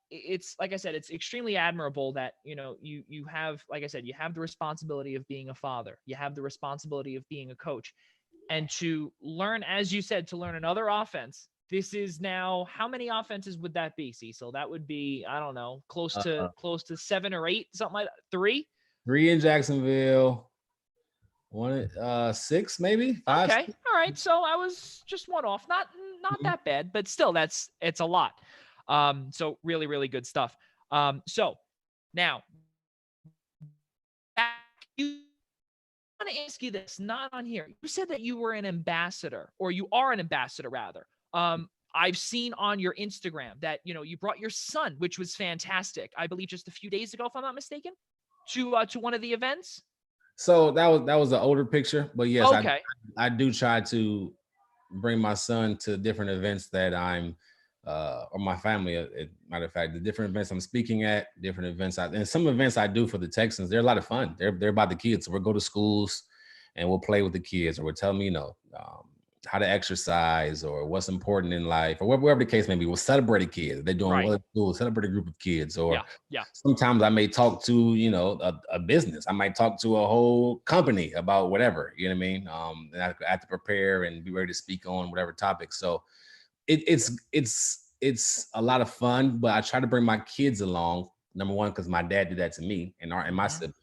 It's like I said, it's extremely admirable that, you have, like I said, you have the responsibility of being a father. You have the responsibility of being a coach, and to learn, as you said, to learn another offense. This is now, how many offenses would that be, Cecil? That would be, I don't know, close to 7 or 8, something like that. 3 in Jacksonville. 6, maybe 5. Okay. All right. So I was just one off. Not that bad, but still, it's a lot. So really, really good stuff. So now, you want to ask you this, not on here. You said that you were an ambassador, or you are an ambassador rather. I've seen on your Instagram that, you brought your son, which was fantastic. I believe just a few days ago, if I'm not mistaken, to one of the events. So that was an older picture, but yes, okay. I do try to bring my son to different events that I'm, or my family. Matter of fact, the different events I'm speaking at, different events, and some events I do for the Texans, they're a lot of fun. They're about the kids. So we'll go to schools and we'll play with the kids, or we'll tell them, how to exercise or what's important in life or whatever the case may be. We'll celebrate a kid. They're doing well at school, celebrate a group of kids. Or sometimes I may talk to, a business. I might talk to a whole company about whatever, you know what I mean? And I have to prepare and be ready to speak on whatever topic. So it's a lot of fun, but I try to bring my kids along. Number one, because my dad did that to me and my siblings.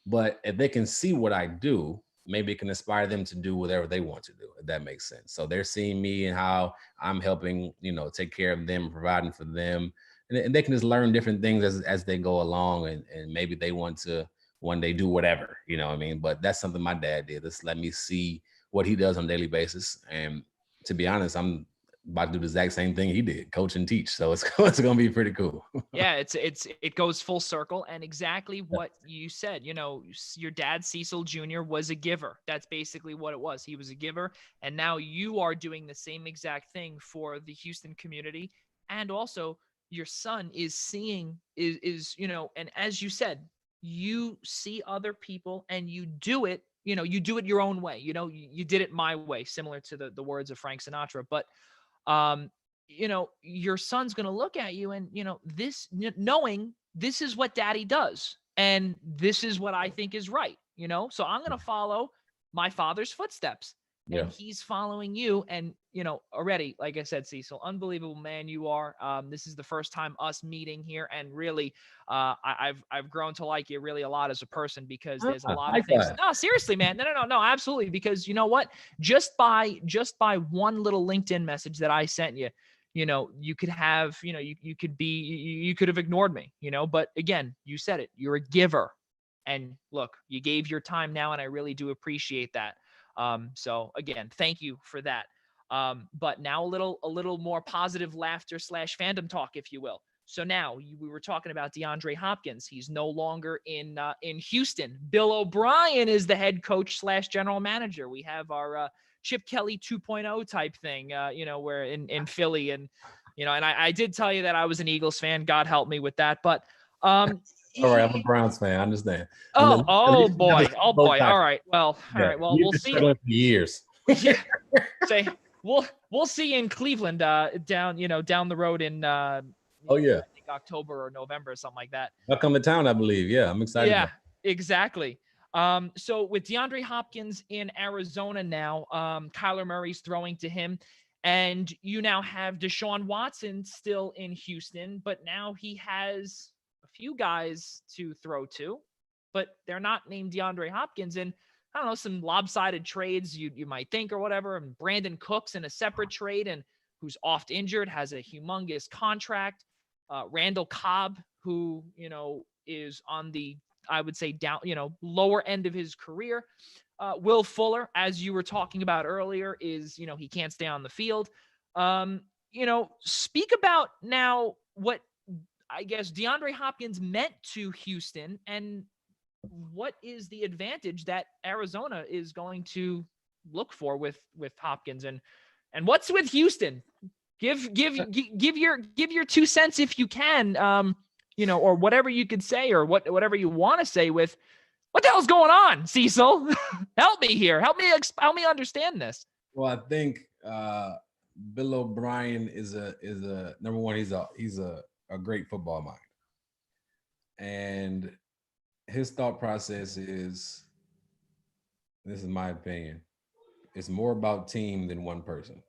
But if they can see what I do, maybe it can inspire them to do whatever they want to do, if that makes sense. So they're seeing me and how I'm helping, take care of them, providing for them. And they can just learn different things as they go along. And maybe they want to one day do whatever, you know what I mean? But that's something my dad did. Just let me see what he does on a daily basis. And to be honest, I'm about to do the exact same thing he did, coach and teach. So it's going to be pretty cool. Yeah, it goes full circle, and exactly what you said. Your dad, Cecil Jr., was a giver. That's basically what it was. He was a giver, and now you are doing the same exact thing for the Houston community, and also your son is seeing and as you said, you see other people and you do it. You do it your own way. You did it my way, similar to the words of Frank Sinatra, but. Your son's going to look at you and, knowing this is what daddy does. And this is what I think is right, so I'm going to follow my father's footsteps and he's following you. And, already, like I said, Cecil, unbelievable man you are. This is the first time us meeting here. And really, I've grown to like you really a lot as a person because there's a lot of things. No, seriously, man. No, absolutely. Because you know what? Just by one little LinkedIn message that I sent you, you could have, you could have ignored me, but again, you said it, you're a giver. And look, you gave your time now, and I really do appreciate that. So again, thank you for that. But now a little more positive laughter / fandom talk, if you will. So now we were talking about DeAndre Hopkins. He's no longer in Houston. Bill O'Brien is the head coach / general manager. We have our Chip Kelly 2.0 type thing, where in Philly. And, and I did tell you that I was an Eagles fan. God help me with that. But all right, I'm a Browns fan. I understand. Oh boy. All right. Well, all right. Well, we'll see. For years. Say we'll see you in Cleveland down the road in I think October or November or something like that. I'll come to town, I believe. Yeah, I'm excited. Yeah, exactly. So with DeAndre Hopkins in Arizona now, Kyler Murray's throwing to him, and you now have Deshaun Watson still in Houston, but now he has a few guys to throw to, but they're not named DeAndre Hopkins. And I don't know, some lopsided trades you might think or whatever. And Brandon Cooks in a separate trade, and who's oft injured, has a humongous contract. Randall Cobb, who, is on the, I would say, down, lower end of his career. Will Fuller, as you were talking about earlier, is, he can't stay on the field. Speak about now what I guess DeAndre Hopkins meant to Houston, and what is the advantage that Arizona is going to look for with Hopkins, and what's with Houston? Give your 2 cents if you can, or whatever you could say, or whatever you want to say with what the hell's going on, Cecil? Help me here. Help me understand this. Well, I think Bill O'Brien is a number one. He's a great football mind, and his thought process is, this is my opinion, it's more about team than one person.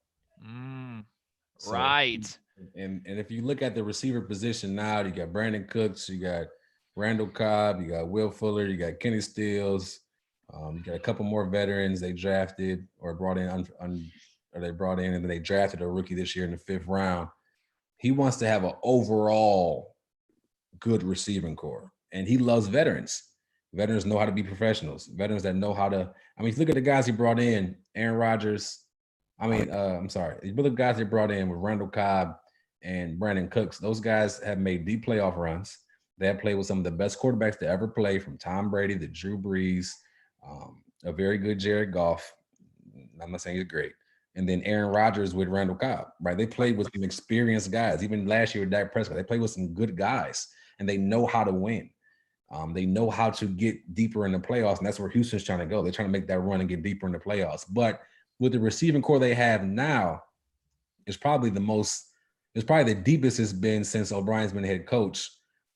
Right. And if you look at the receiver position now, you got Brandon Cooks, you got Randall Cobb, you got Will Fuller, you got Kenny Stills, you got a couple more veterans they drafted or brought in, and then they drafted a rookie this year in the 5th round. He wants to have an overall good receiving core, and he loves veterans. Veterans know how to be professionals. Veterans that know how to. I mean, look at the guys he brought in, Aaron Rodgers. You look at the guys they brought in with Randall Cobb and Brandon Cooks. Those guys have made deep playoff runs. They have played with some of the best quarterbacks to ever play, from Tom Brady to Drew Brees, a very good Jared Goff. I'm not saying he's great. And then Aaron Rodgers with Randall Cobb, right? They played with some experienced guys. Even last year with Dak Prescott, they played with some good guys, and they know how to win. They know how to get deeper in the playoffs, and that's where Houston's trying to go. They're trying to make that run and get deeper in the playoffs. But with the receiving core they have now, it's probably the deepest it's been since O'Brien's been head coach.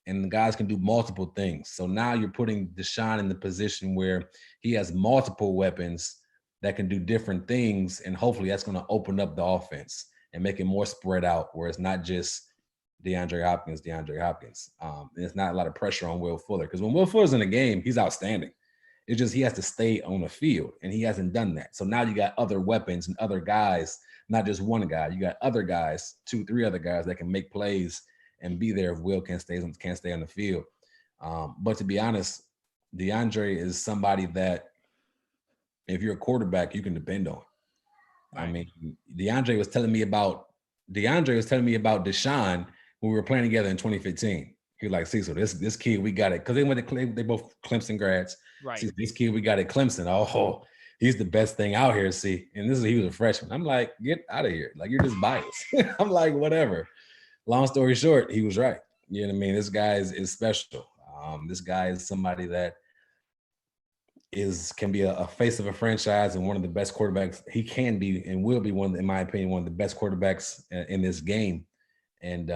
And the guys can do multiple things. So now you're putting Deshaun in the position where he has multiple weapons that can do different things. And hopefully that's going to open up the offense and make it more spread out, where it's not just DeAndre Hopkins. And it's not a lot of pressure on Will Fuller, because when Will Fuller's in the game, he's outstanding. It's just he has to stay on the field, and he hasn't done that. So now you got other weapons and other guys, not just one guy. You got other guys, 2-3 other guys that can make plays and be there if Will can't stay on the field. But to be honest, DeAndre is somebody that if you're a quarterback, you can depend on. Right. I mean, DeAndre was telling me about Deshaun when we were playing together in 2015. He was like, Cecil, this kid, we got it. Because they both Clemson grads. Right. Cecil, this kid, we got it Clemson. Oh, he's the best thing out here, see. And he was a freshman. I'm like, get out of here. Like, you're just biased. I'm like, whatever. Long story short, he was right. You know what I mean? This guy is special. This guy is somebody that can be a face of a franchise and one of the best quarterbacks. He can be and will be in my opinion, one of the best quarterbacks in this game. And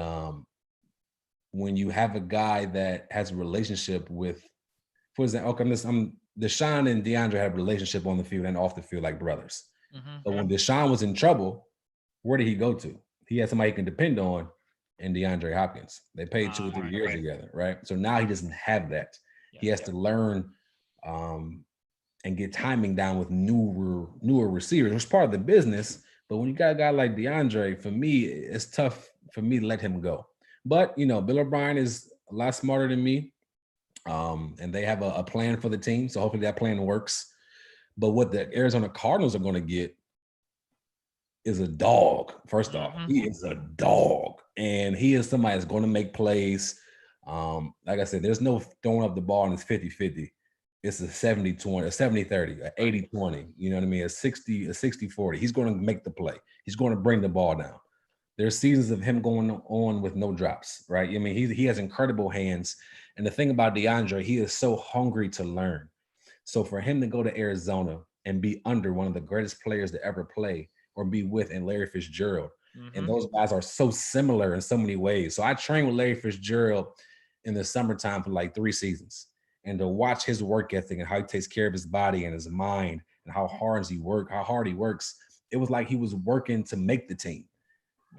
when you have a guy that has a relationship with, for example, Deshaun and DeAndre have a relationship on the field and off the field like brothers. Mm-hmm. But when Deshaun was in trouble, where did he go to? He had somebody he can depend on. And DeAndre Hopkins. They played 2 or 3 years together, right? So now he doesn't have that. He has to learn and get timing down with newer receivers, which is part of the business. But when you got a guy like DeAndre, for me, it's tough for me to let him go. But, Bill O'Brien is a lot smarter than me. And they have a plan for the team. So hopefully that plan works. But what the Arizona Cardinals are going to get is a dog. First off, he is a dog. And he is somebody that's going to make plays. Like I said, there's no throwing up the ball and it's 50-50. It's a 70-20, a 70-30, a 80-20. You know what I mean? A 60-40. He's going to make the play. He's going to bring the ball down. There's seasons of him going on with no drops, right? I mean, he has incredible hands. And the thing about DeAndre, he is so hungry to learn. So for him to go to Arizona and be under one of the greatest players to ever play or be with in Larry Fitzgerald, and those guys are so similar in so many ways. So I trained with Larry Fitzgerald in the summertime for like 3 seasons. And to watch his work ethic and how he takes care of his body and his mind and how hard he works, it was like he was working to make the team.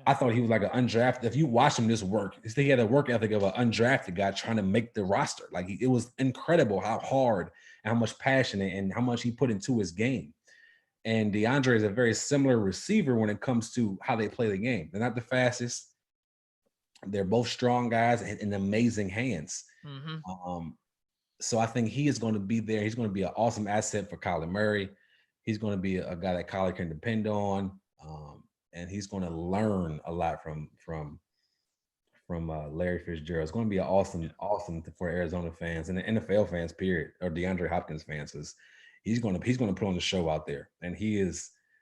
I thought he was like an undrafted. If you watch him this work, he had a work ethic of an undrafted guy trying to make the roster. Like it was incredible how hard and how much passion and how much he put into his game. And DeAndre is a very similar receiver when it comes to how they play the game. They're not the fastest. They're both strong guys and amazing hands. So I think he is going to be there. He's going to be an awesome asset for Kyler Murray. He's going to be a guy that Kyler can depend on. And he's going to learn a lot from Larry Fitzgerald. It's going to be awesome for Arizona fans and the NFL fans, period, or DeAndre Hopkins fans, because he's going to put on the show out there. And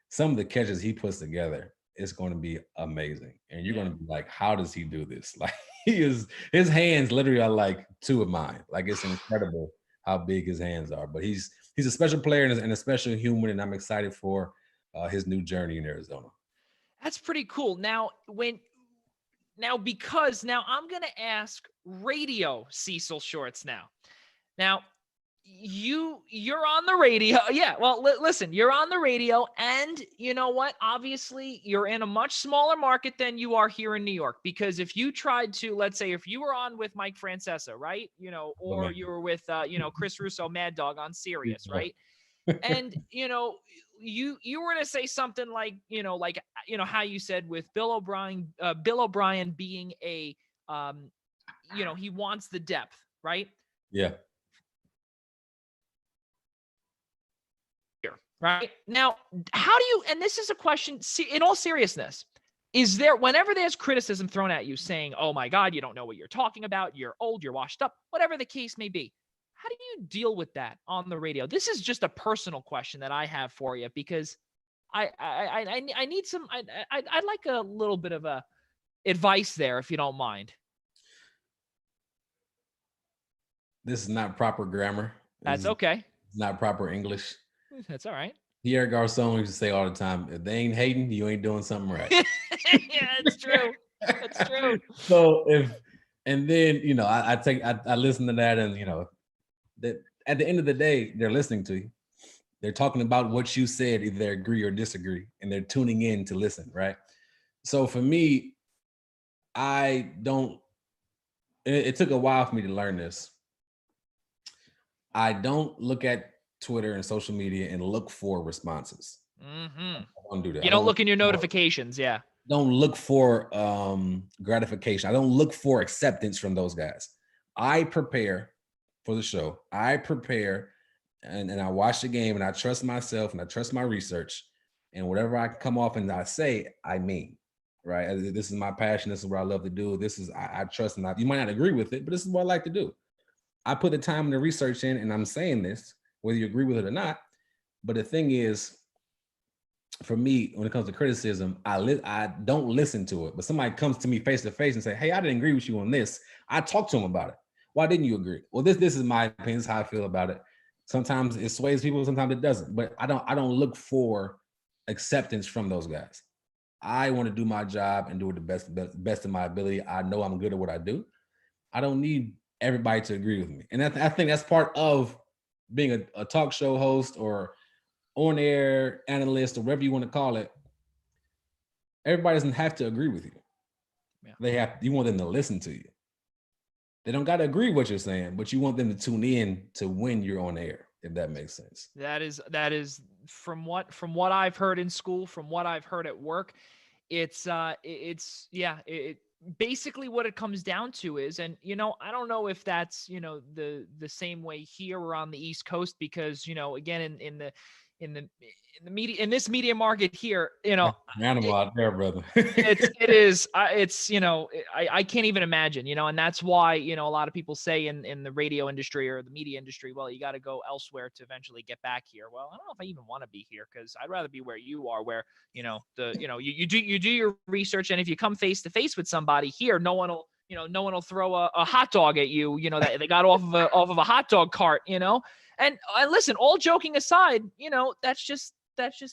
some of the catches he puts together, it's going to be amazing. And you're going to be like, how does he do this? Like his hands literally are like 2 of mine. Like it's incredible how big his hands are. But he's a special player and a special human, and I'm excited for his new journey in Arizona. That's pretty cool. Now I'm going to ask radio Cecil Shorts now. Now, you're on the radio. Yeah. Well, listen, you're on the radio, and you know what? Obviously, you're in a much smaller market than you are here in New York, because if you tried to, let's say, if you were on with Mike Francesa, right? Or you were with, Chris Russo, Mad Dog on Sirius, right? And, you were to say something like, how you said with Bill O'Brien being a, he wants the depth, right? Yeah. Right now, how do you, and this is a question in all seriousness, is there, whenever there's criticism thrown at you saying, oh my God, you don't know what you're talking about, you're old, you're washed up, whatever the case may be, how do you deal with that on the radio? This is just a personal question that I have for you, because I need some, I'd like a little bit of a advice there, if you don't mind. This is not proper grammar. That's okay. It's not proper English. That's all right. Pierre Garcon used to say all the time, if they ain't hating, you ain't doing something right. Yeah, it's true. It's true. So and then, I listen to that, and, that at the end of the day, they're listening to you. They're talking about what you said, either they agree or disagree, and they're tuning in to listen, right? So for me, I don't, it took a while for me to learn this. I don't look at Twitter and social media and look for responses. Mm-hmm. I don't do that. You don't look in your notifications. Yeah. Don't look for gratification. I don't look for acceptance from those guys. I prepare for the show. I prepare and I watch the game, and I trust myself and I trust my research. And whatever I come off and I say, I mean, right? This is my passion. This is what I love to do. This is, I trust, and you might not agree with it, but this is what I like to do. I put the time and the research in, and I'm saying this, whether you agree with it or not. But the thing is, for me, when it comes to criticism, I don't listen to it. But somebody comes to me face to face and say, "Hey, I didn't agree with you on this." I talk to them about it. Why didn't you agree? Well, this is my opinion. This is how I feel about it. Sometimes it sways people, sometimes it doesn't. But I don't look for acceptance from those guys. I want to do my job and do it the best of my ability. I know I'm good at what I do. I don't need everybody to agree with me. And I think that's part of being a talk show host or on-air analyst or whatever you want to call it. Everybody doesn't have to agree with you. Yeah. You want them to listen to you. They don't got to agree with what you're saying, but you want them to tune in to when you're on air, if that makes sense. That is from what I've heard in school, from what I've heard at work. It's basically what it comes down to is, and I don't know if that's the same way here or on the East Coast, because again in the media, in this media market here, animal out there, brother. I can't even imagine, and that's why, a lot of people say in the radio industry or the media industry, well, you got to go elsewhere to eventually get back here. Well, I don't know if I even want to be here, because I'd rather be where you are, where, you do your research. And if you come face to face with somebody here, no one will throw a hot dog at you, that they got off of a hot dog cart, and listen, all joking aside, that's just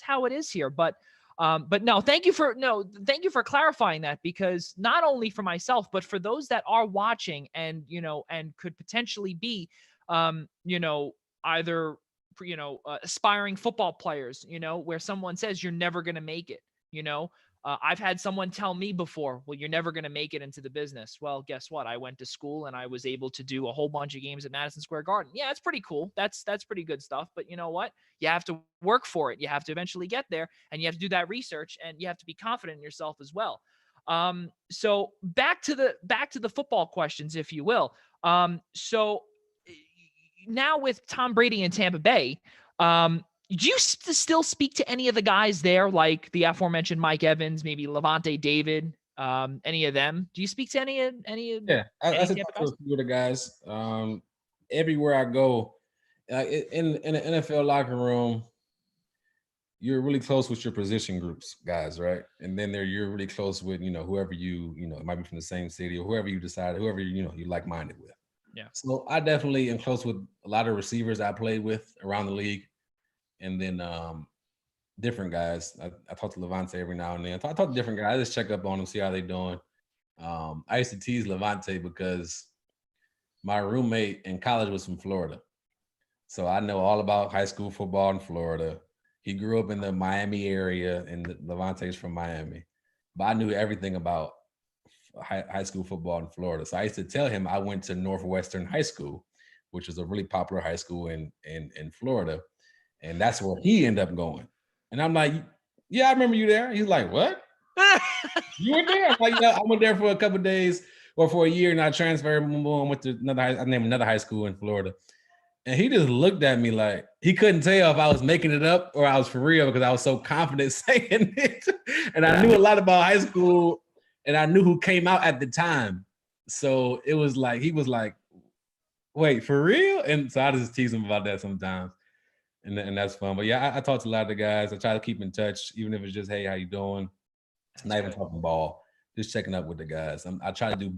how it is here. But no, thank you for clarifying that, because not only for myself, but for those that are watching and, and could potentially be, either, aspiring football players, where someone says you're never going to make it, I've had someone tell me before, well, you're never going to make it into the business. Well, guess what? I went to school and I was able to do a whole bunch of games at Madison Square Garden. Yeah, it's pretty cool. That's pretty good stuff. But you know what? You have to work for it. You have to eventually get there, and you have to do that research, and you have to be confident in yourself as well. So back to the football questions, if you will. So now with Tom Brady in Tampa Bay, do you still speak to any of the guys there, like the aforementioned Mike Evans, maybe Levante David, any of them? Do you speak to any? Yeah, I said to a few of the guys. Everywhere I go, in the NFL locker room, you're really close with your position groups, guys, right? And then you're really close with whoever it might be from the same city, or whoever you decide, whoever you like-minded with. Yeah. So I definitely am close with a lot of receivers I played with around the league. And then different guys. I talk to Levante every now and then. I talk to different guys. I just check up on them, see how they're doing. I used to tease Levante because my roommate in college was from Florida. So I know all about high school football in Florida. He grew up in the Miami area, and Levante's from Miami. But I knew everything about high school football in Florida. So I used to tell him I went to Northwestern High School, which is a really popular high school in Florida. And that's where he ended up going. And I'm like, yeah, I remember you there. He's like, what? You were there? I'm like, yeah, I went there for a couple of days or for a year, and I transferred. I went to another high school in Florida. And he just looked at me like he couldn't tell if I was making it up or I was for real, because I was so confident saying it. And I knew a lot about high school, and I knew who came out at the time. So it was like, he was like, wait, for real? And so I just tease him about that sometimes. And that's fun. But yeah, I talk to a lot of the guys. I try to keep in touch, even if it's just, hey, how you doing? Not even talking ball, just checking up with the guys. I try to do,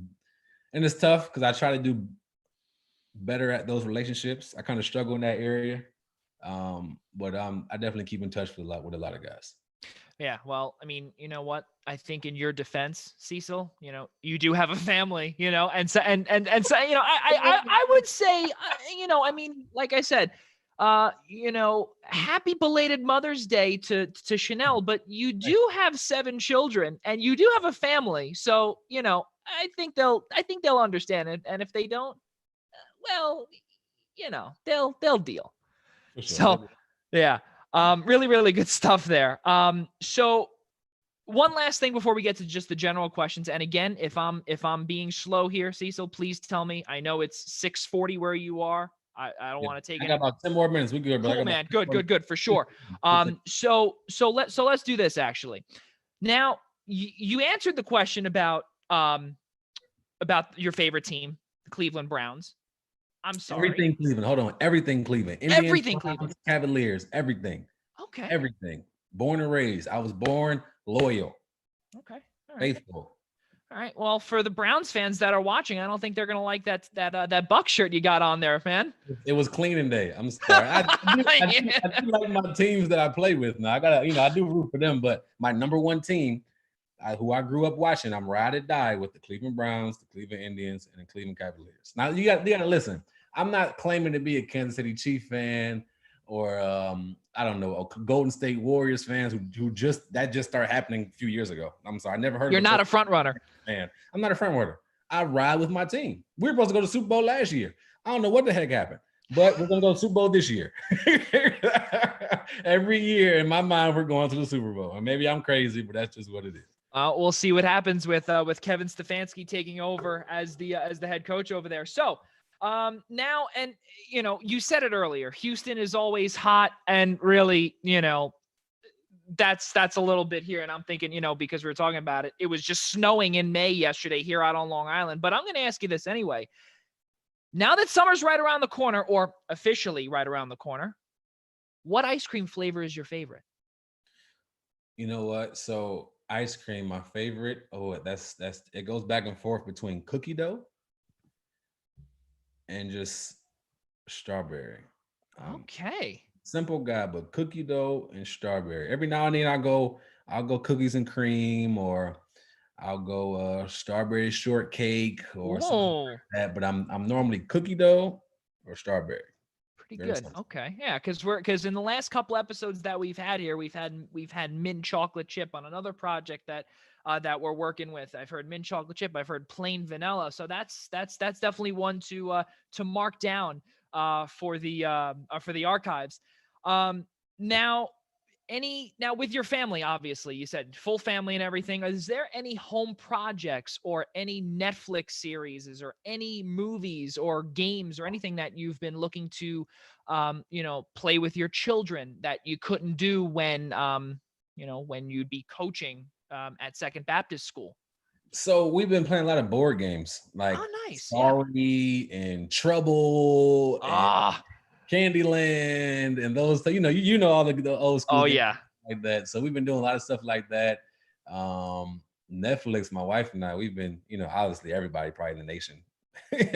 and it's tough because I try to do better at those relationships. I kind of struggle in that area. But I definitely keep in touch with a lot of guys. Yeah, well, I mean, you know what? I think in your defense, Cecil, you do have a family, and so and so, I would say, I mean, like I said, happy belated Mother's Day to Chanel, but you do have 7 children and you do have a family, so I think they'll understand it, and if they don't, well, they'll deal. For sure. So, yeah, really, really good stuff there. So one last thing before we get to just the general questions. And again, if I'm being slow here, Cecil, please tell me. I know it's 6:40 where you are. I don't want to take I it. got about 10 more minutes. We good, bro. Cool, man. Good for sure. So let's do this actually. Now, you answered the question about your favorite team, the Cleveland Browns. I'm sorry. Everything Cleveland. Hold on. Everything Cleveland. Indians, Everything Cleveland. Cavaliers. Everything. Okay. Everything. Born and raised. I was born loyal. Okay. All right. Faithful. All right. Well, for the Browns fans that are watching, I don't think they're gonna like that Buck shirt you got on there, man. It was cleaning day. I'm sorry. I do like my teams that I play with. Now I do root for them, but my number one team, who I grew up watching, I'm ride or die with the Cleveland Browns, the Cleveland Indians, and the Cleveland Cavaliers. Now you got to listen. I'm not claiming to be a Kansas City Chief fan or I don't know, a Golden State Warriors fans who just started happening a few years ago. I'm sorry, I never heard. You're not a front runner, man. I'm not a front runner. I ride with my team. We were supposed to go to the Super Bowl last year. I don't know what the heck happened, but we're gonna go to the Super Bowl this year. Every year in my mind, we're going to the Super Bowl. And maybe I'm crazy, but that's just what it is. We'll see what happens with Kevin Stefanski taking over as the head coach over there. So now, and you said it earlier, Houston is always hot, and really, that's a little bit here. And I'm thinking, because we were talking about it, it was just snowing in May yesterday here out on Long Island. But I'm going to ask you this anyway. Now that summer's right around the corner, or officially right around the corner, what ice cream flavor is your favorite? You know what? So ice cream, my favorite. Oh, that's it goes back and forth between cookie dough and just strawberry. Okay. Simple guy, but cookie dough and strawberry. Every now and then I'll go cookies and cream, or I'll go strawberry shortcake or something like that. But I'm normally cookie dough or strawberry. Pretty good. Simple. Okay. Yeah, because in the last couple episodes that we've had here, we've had mint chocolate chip on another project that we're working with. I've heard mint chocolate chip. I've heard plain vanilla. So that's definitely one to mark down for the archives. Now with your family, obviously you said full family and everything. Is there any home projects or any Netflix series or any movies or games or anything that you've been looking to, play with your children that you couldn't do when you'd be coaching at Second Baptist School? So we've been playing a lot of board games, like nice. Sorry and Trouble and Candyland and those. You know all the old school. Oh yeah, like that. So we've been doing a lot of stuff like that. Netflix, my wife and I, we've been, obviously everybody probably in the nation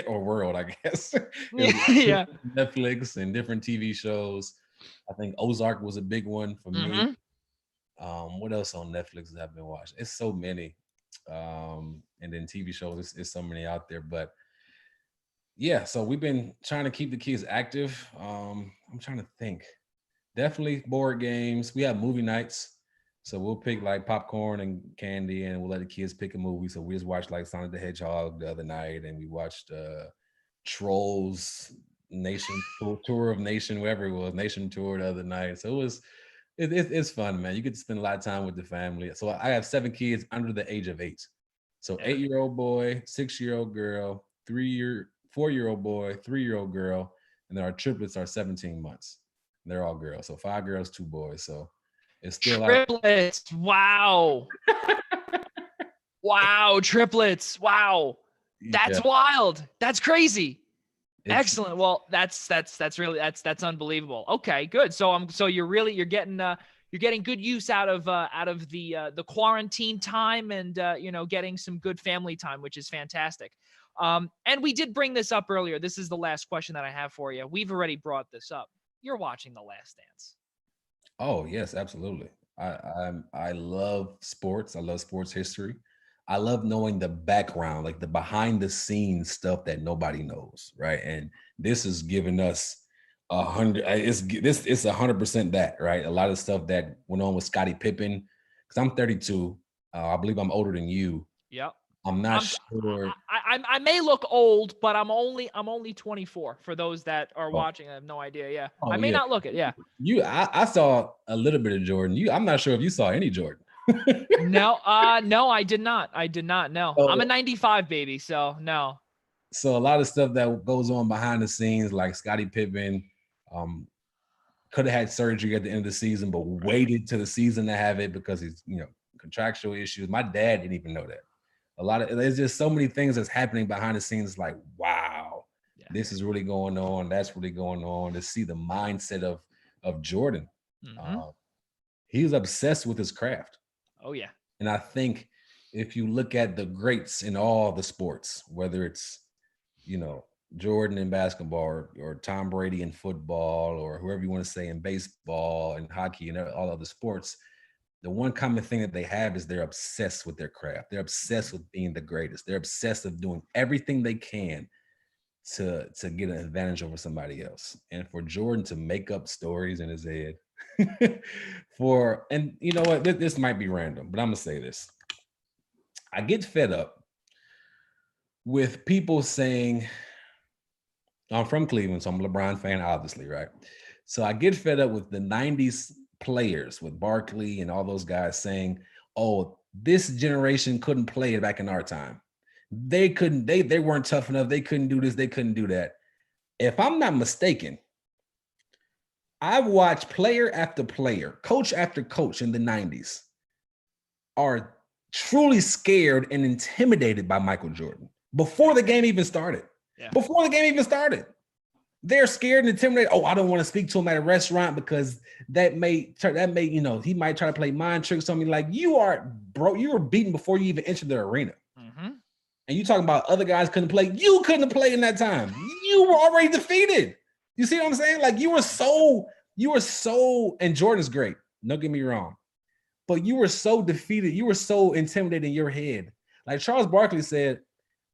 or world, I guess. Yeah. Netflix and different TV shows. I think Ozark was a big one for me. What else on Netflix have I been watching? It's so many. And then TV shows, it's so many out there. But yeah, so we've been trying to keep the kids active. I'm trying to think. Definitely board games. We have movie nights. So we'll pick like popcorn and candy, and we'll let the kids pick a movie. So we just watched like Sonic the Hedgehog the other night, and we watched Trolls Nation Tour of Nation, wherever it was, Nation Tour the other night. So it's fun, man. You get to spend a lot of time with the family. So I have 7 kids under the age of 8. So 8-year-old boy, 6-year-old girl, 4-year-old boy, 3-year-old girl, and then our triplets are 17 months. They're all girls. So 5 girls, 2 boys. So it's still triplets. Wow. Wow. Triplets. Wow. That's wild. That's crazy. Excellent. Well, that's really unbelievable. Okay, good. So you're getting good use out of the quarantine time and getting some good family time, which is fantastic. And we did bring this up earlier. This is the last question that I have for you. We've already brought this up. you're watching The Last Dance. Oh, yes, absolutely. I love sports. I love sports history. I love knowing the background, like the behind the scenes stuff that nobody knows, right? And this is giving us 100. It's 100% that, right? A lot of stuff that went on with Scottie Pippen. Because I'm 32. I believe I'm older than you. Yep. I'm not sure. I may look old, but I'm only 24. For those that are Oh, watching, I have no idea. Yeah, oh I may yeah. not look it. Yeah. I saw a little bit of Jordan. I'm not sure if you saw any Jordan. No, no, I did not. I did not. No, I'm a So, 95 baby, so no. so a lot of stuff that goes on behind the scenes, like Scottie Pippen, um, could have had surgery at the end of the season, but waited to the season to have it because he's, contractual issues. My dad didn't even know that. There's just so many things that's happening behind the scenes. Like, wow, Yeah. this is really going on. That's really going on. To see the mindset of Jordan, Mm-hmm. he was obsessed with his craft. Oh yeah. And I think if you look at the greats in all the sports, whether it's, Jordan in basketball or Tom Brady in football or whoever you want to say in baseball and hockey and all other sports, the one common thing that they have is they're obsessed with their craft. They're obsessed with being the greatest. They're obsessed with doing everything they can to get an advantage over somebody else. And for Jordan to make up stories in his head and you know what, this might be random, but I'm gonna say this. I get fed up with people saying, I'm from Cleveland, so I'm a LeBron fan, obviously, right? So I get fed up with the 90s players, with Barkley and all those guys saying, oh, this generation couldn't play it back in our time. They couldn't, they weren't tough enough. They couldn't do this, they couldn't do that. If I'm not mistaken, I've watched player after player, coach after coach in the 90s are truly scared and intimidated by Michael Jordan before the game even started. Yeah. Before the game even started, they're scared and intimidated. Oh, I don't want to speak to him at a restaurant because that may, he might try to play mind tricks on me. Like, you are, bro, you were beaten before you even entered the arena. Mm-hmm. And you talking about other guys couldn't play. You couldn't play in that time. You were already defeated. You see what I'm saying? Like, you were so, and Jordan's great. Don't get me wrong. But you were so defeated. You were so intimidated in your head. Like Charles Barkley said,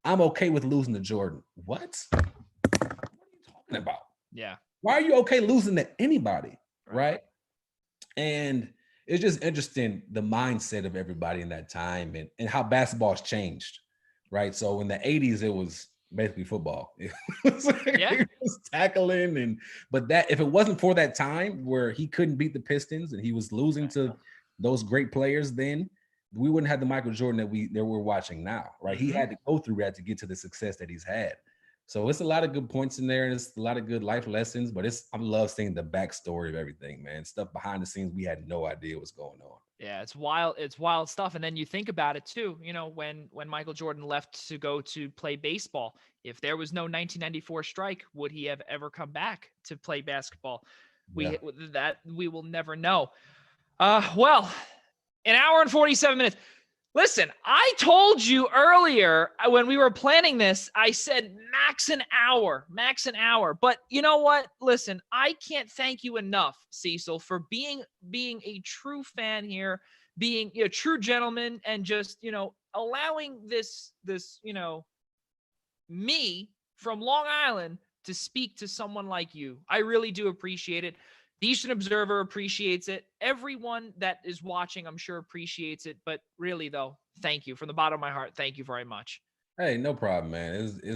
I'm okay with losing to Jordan. What? What are you talking about? Yeah. Why are you okay losing to anybody? Right? And it's just interesting, the mindset of everybody in that time and how basketball's changed. Right. So in the 80s, it was basically football. It was tackling but that if it wasn't for that time where he couldn't beat the Pistons and he was losing to those great players, then we wouldn't have the Michael Jordan that we're watching now, right? Mm-hmm. He had to go through that to get to the success that he's had. So it's a lot of good points in there, and it's a lot of good life lessons. But I love seeing the backstory of everything, man. Stuff behind the scenes we had no idea what's going on. Yeah, it's wild. It's wild stuff. And then you think about it too. When Michael Jordan left to go to play baseball, if there was no 1994 strike, would he have ever come back to play basketball? We will never know. Well, an hour and 47 minutes. Listen, I told you earlier when we were planning this, I said max an hour. But you know what? Listen, I can't thank you enough, Cecil, for being a true fan here, being a true gentleman, and just, allowing this, me from Long Island to speak to someone like you. I really do appreciate it. The Eastern Observer appreciates it. Everyone that is watching, I'm sure, appreciates it. But really, though, thank you from the bottom of my heart. Thank you very much. Hey, no problem, man. It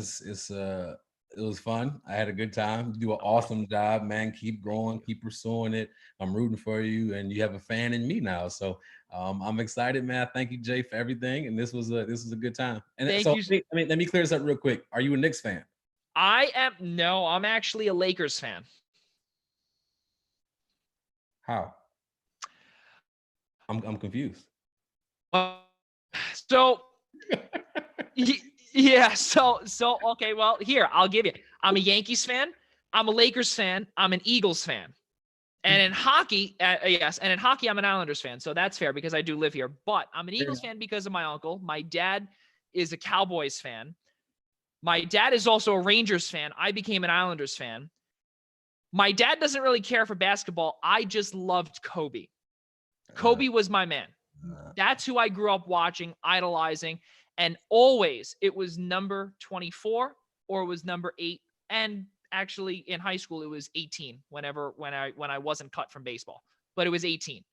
was fun. I had a good time. You do an awesome job, man. Keep growing, keep pursuing it. I'm rooting for you, and you have a fan in me now. So I'm excited, man. Thank you, Jay, for everything. And this was a good time. And thank so you. let me clear this up real quick. Are you a Knicks fan? No, I'm actually a Lakers fan. How? I'm confused. So yeah, so okay, well, here, I'll give you. I'm a Yankees fan, I'm a Lakers fan, I'm an Eagles fan. And in hockey, I'm an Islanders fan. So that's fair because I do live here. But I'm an Eagles fan because of my uncle. My dad is a Cowboys fan. My dad is also a Rangers fan. I became an Islanders fan. My dad doesn't really care for basketball. I just loved Kobe. Kobe was my man. That's who I grew up watching, idolizing. And always it was number 24 or it was number 8. And actually in high school, it was 18 when I wasn't cut from baseball, but it was 18.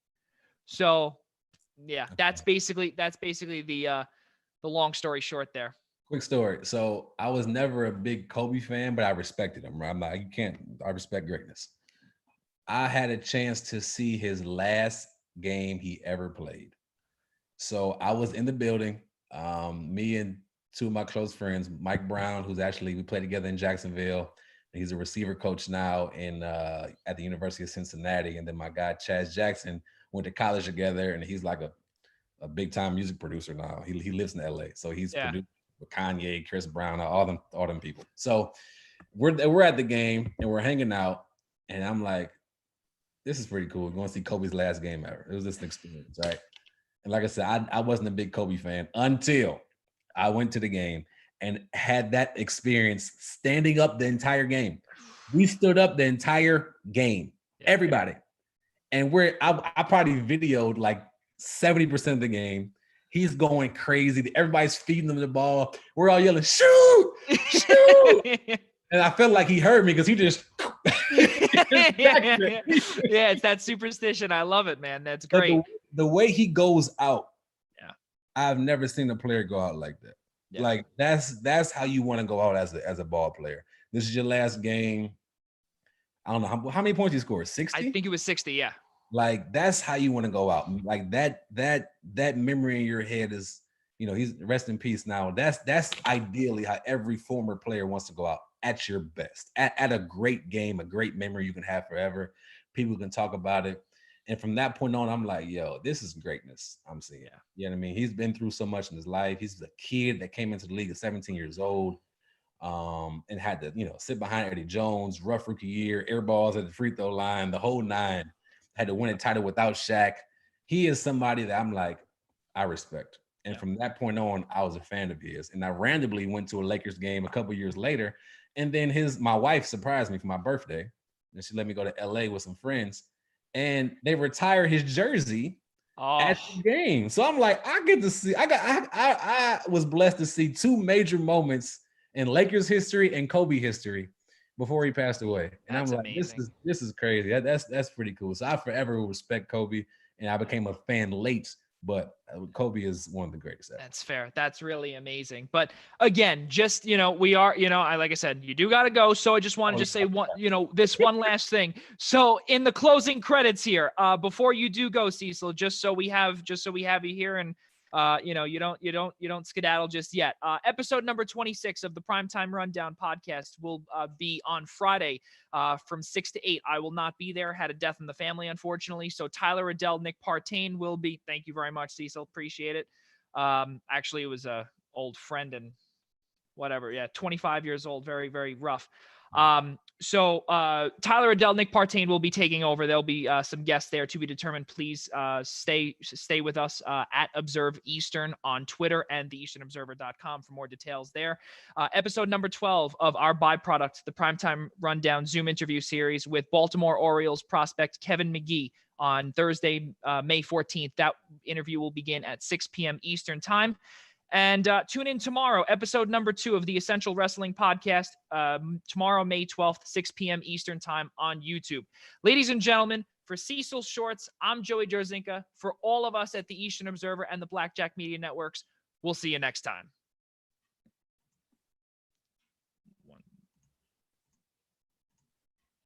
So yeah, that's basically the long story short there. Quick story. So I was never a big Kobe fan, but I respected him. Right? I'm like, I respect greatness. I had a chance to see his last game he ever played. So I was in the building. Me and two of my close friends, Mike Brown, we played together in Jacksonville. He's a receiver coach now at the University of Cincinnati. And then my guy, Chaz Jackson, went to college together, and he's like a big time music producer now. He lives in LA. So he's produced with Kanye, Chris Brown, all them people. So we're at the game and we're hanging out, and I'm like, this is pretty cool. We're going to see Kobe's last game ever. It was just an experience, right? And like I said, I wasn't a big Kobe fan until I went to the game and had that experience standing up the entire game. We stood up the entire game, everybody. And I probably videoed like 70% of the game. He's going crazy. Everybody's feeding him the ball. We're all yelling, shoot, shoot. And I felt like he heard me because he just. Yeah, it's that superstition. I love it, man. That's great. The way he goes out, I've never seen a player go out like that. Yeah. Like that's how you want to go out as a ball player. This is your last game. I don't know how many points he scored. 60? I think it was 60. Yeah. Like that's how you want to go out. Like that memory in your head is, he's rest in peace now. That's ideally how every former player wants to go out at your best, at a great game, a great memory you can have forever. People can talk about it. And from that point on, I'm like, yo, this is greatness I'm seeing. Yeah. You know what I mean? He's been through so much in his life. He's a kid that came into the league at 17 years old and had to, sit behind Eddie Jones, rough rookie year, air balls at the free throw line, the whole nine, had to win a title without Shaq. He is somebody that I'm like, I respect. And from that point on, I was a fan of his. And I randomly went to a Lakers game a couple years later. And then my wife surprised me for my birthday. And she let me go to LA with some friends. And they retire his jersey at the game. So I'm like, I was blessed to see two major moments in Lakers history and Kobe history before he passed away. And I'm like, amazing. This is crazy. That's pretty cool. So I forever will respect Kobe, and I became a fan late, but Kobe is one of the greatest ever. That's fair. That's really amazing. But again, just, we are, like I said, you do got to go. So I just wanted to say this one last thing. So in the closing credits here, before you do go, Cecil, just so we have you here and, you don't skedaddle just yet. Episode number 26 of the Primetime Rundown podcast will be on Friday from 6 to 8. I will not be there. Had a death in the family, unfortunately. So Tyler Adele, Nick Partain will be. Thank you very much, Cecil. Appreciate it. Actually, it was a old friend and whatever. Yeah, 25 years old. Very, very rough. So Tyler Adele, Nick Partain will be taking over. There'll be some guests there to be determined. Please stay with us at Observe Eastern on Twitter and theeasternobserver.com for more details there. Episode number 12 of our byproduct, the Primetime Rundown Zoom interview series with Baltimore Orioles prospect Kevin McGee on Thursday, May 14th. That interview will begin at 6 p.m. Eastern time. And tune in tomorrow, episode number 2 of the Essential Wrestling Podcast, tomorrow, May 12th, 6 p.m. Eastern time on YouTube. Ladies and gentlemen, for Cecil Shorts, I'm Joey Jarzynka. For all of us at the Eastern Observer and the Blackjack Media Networks, we'll see you next time.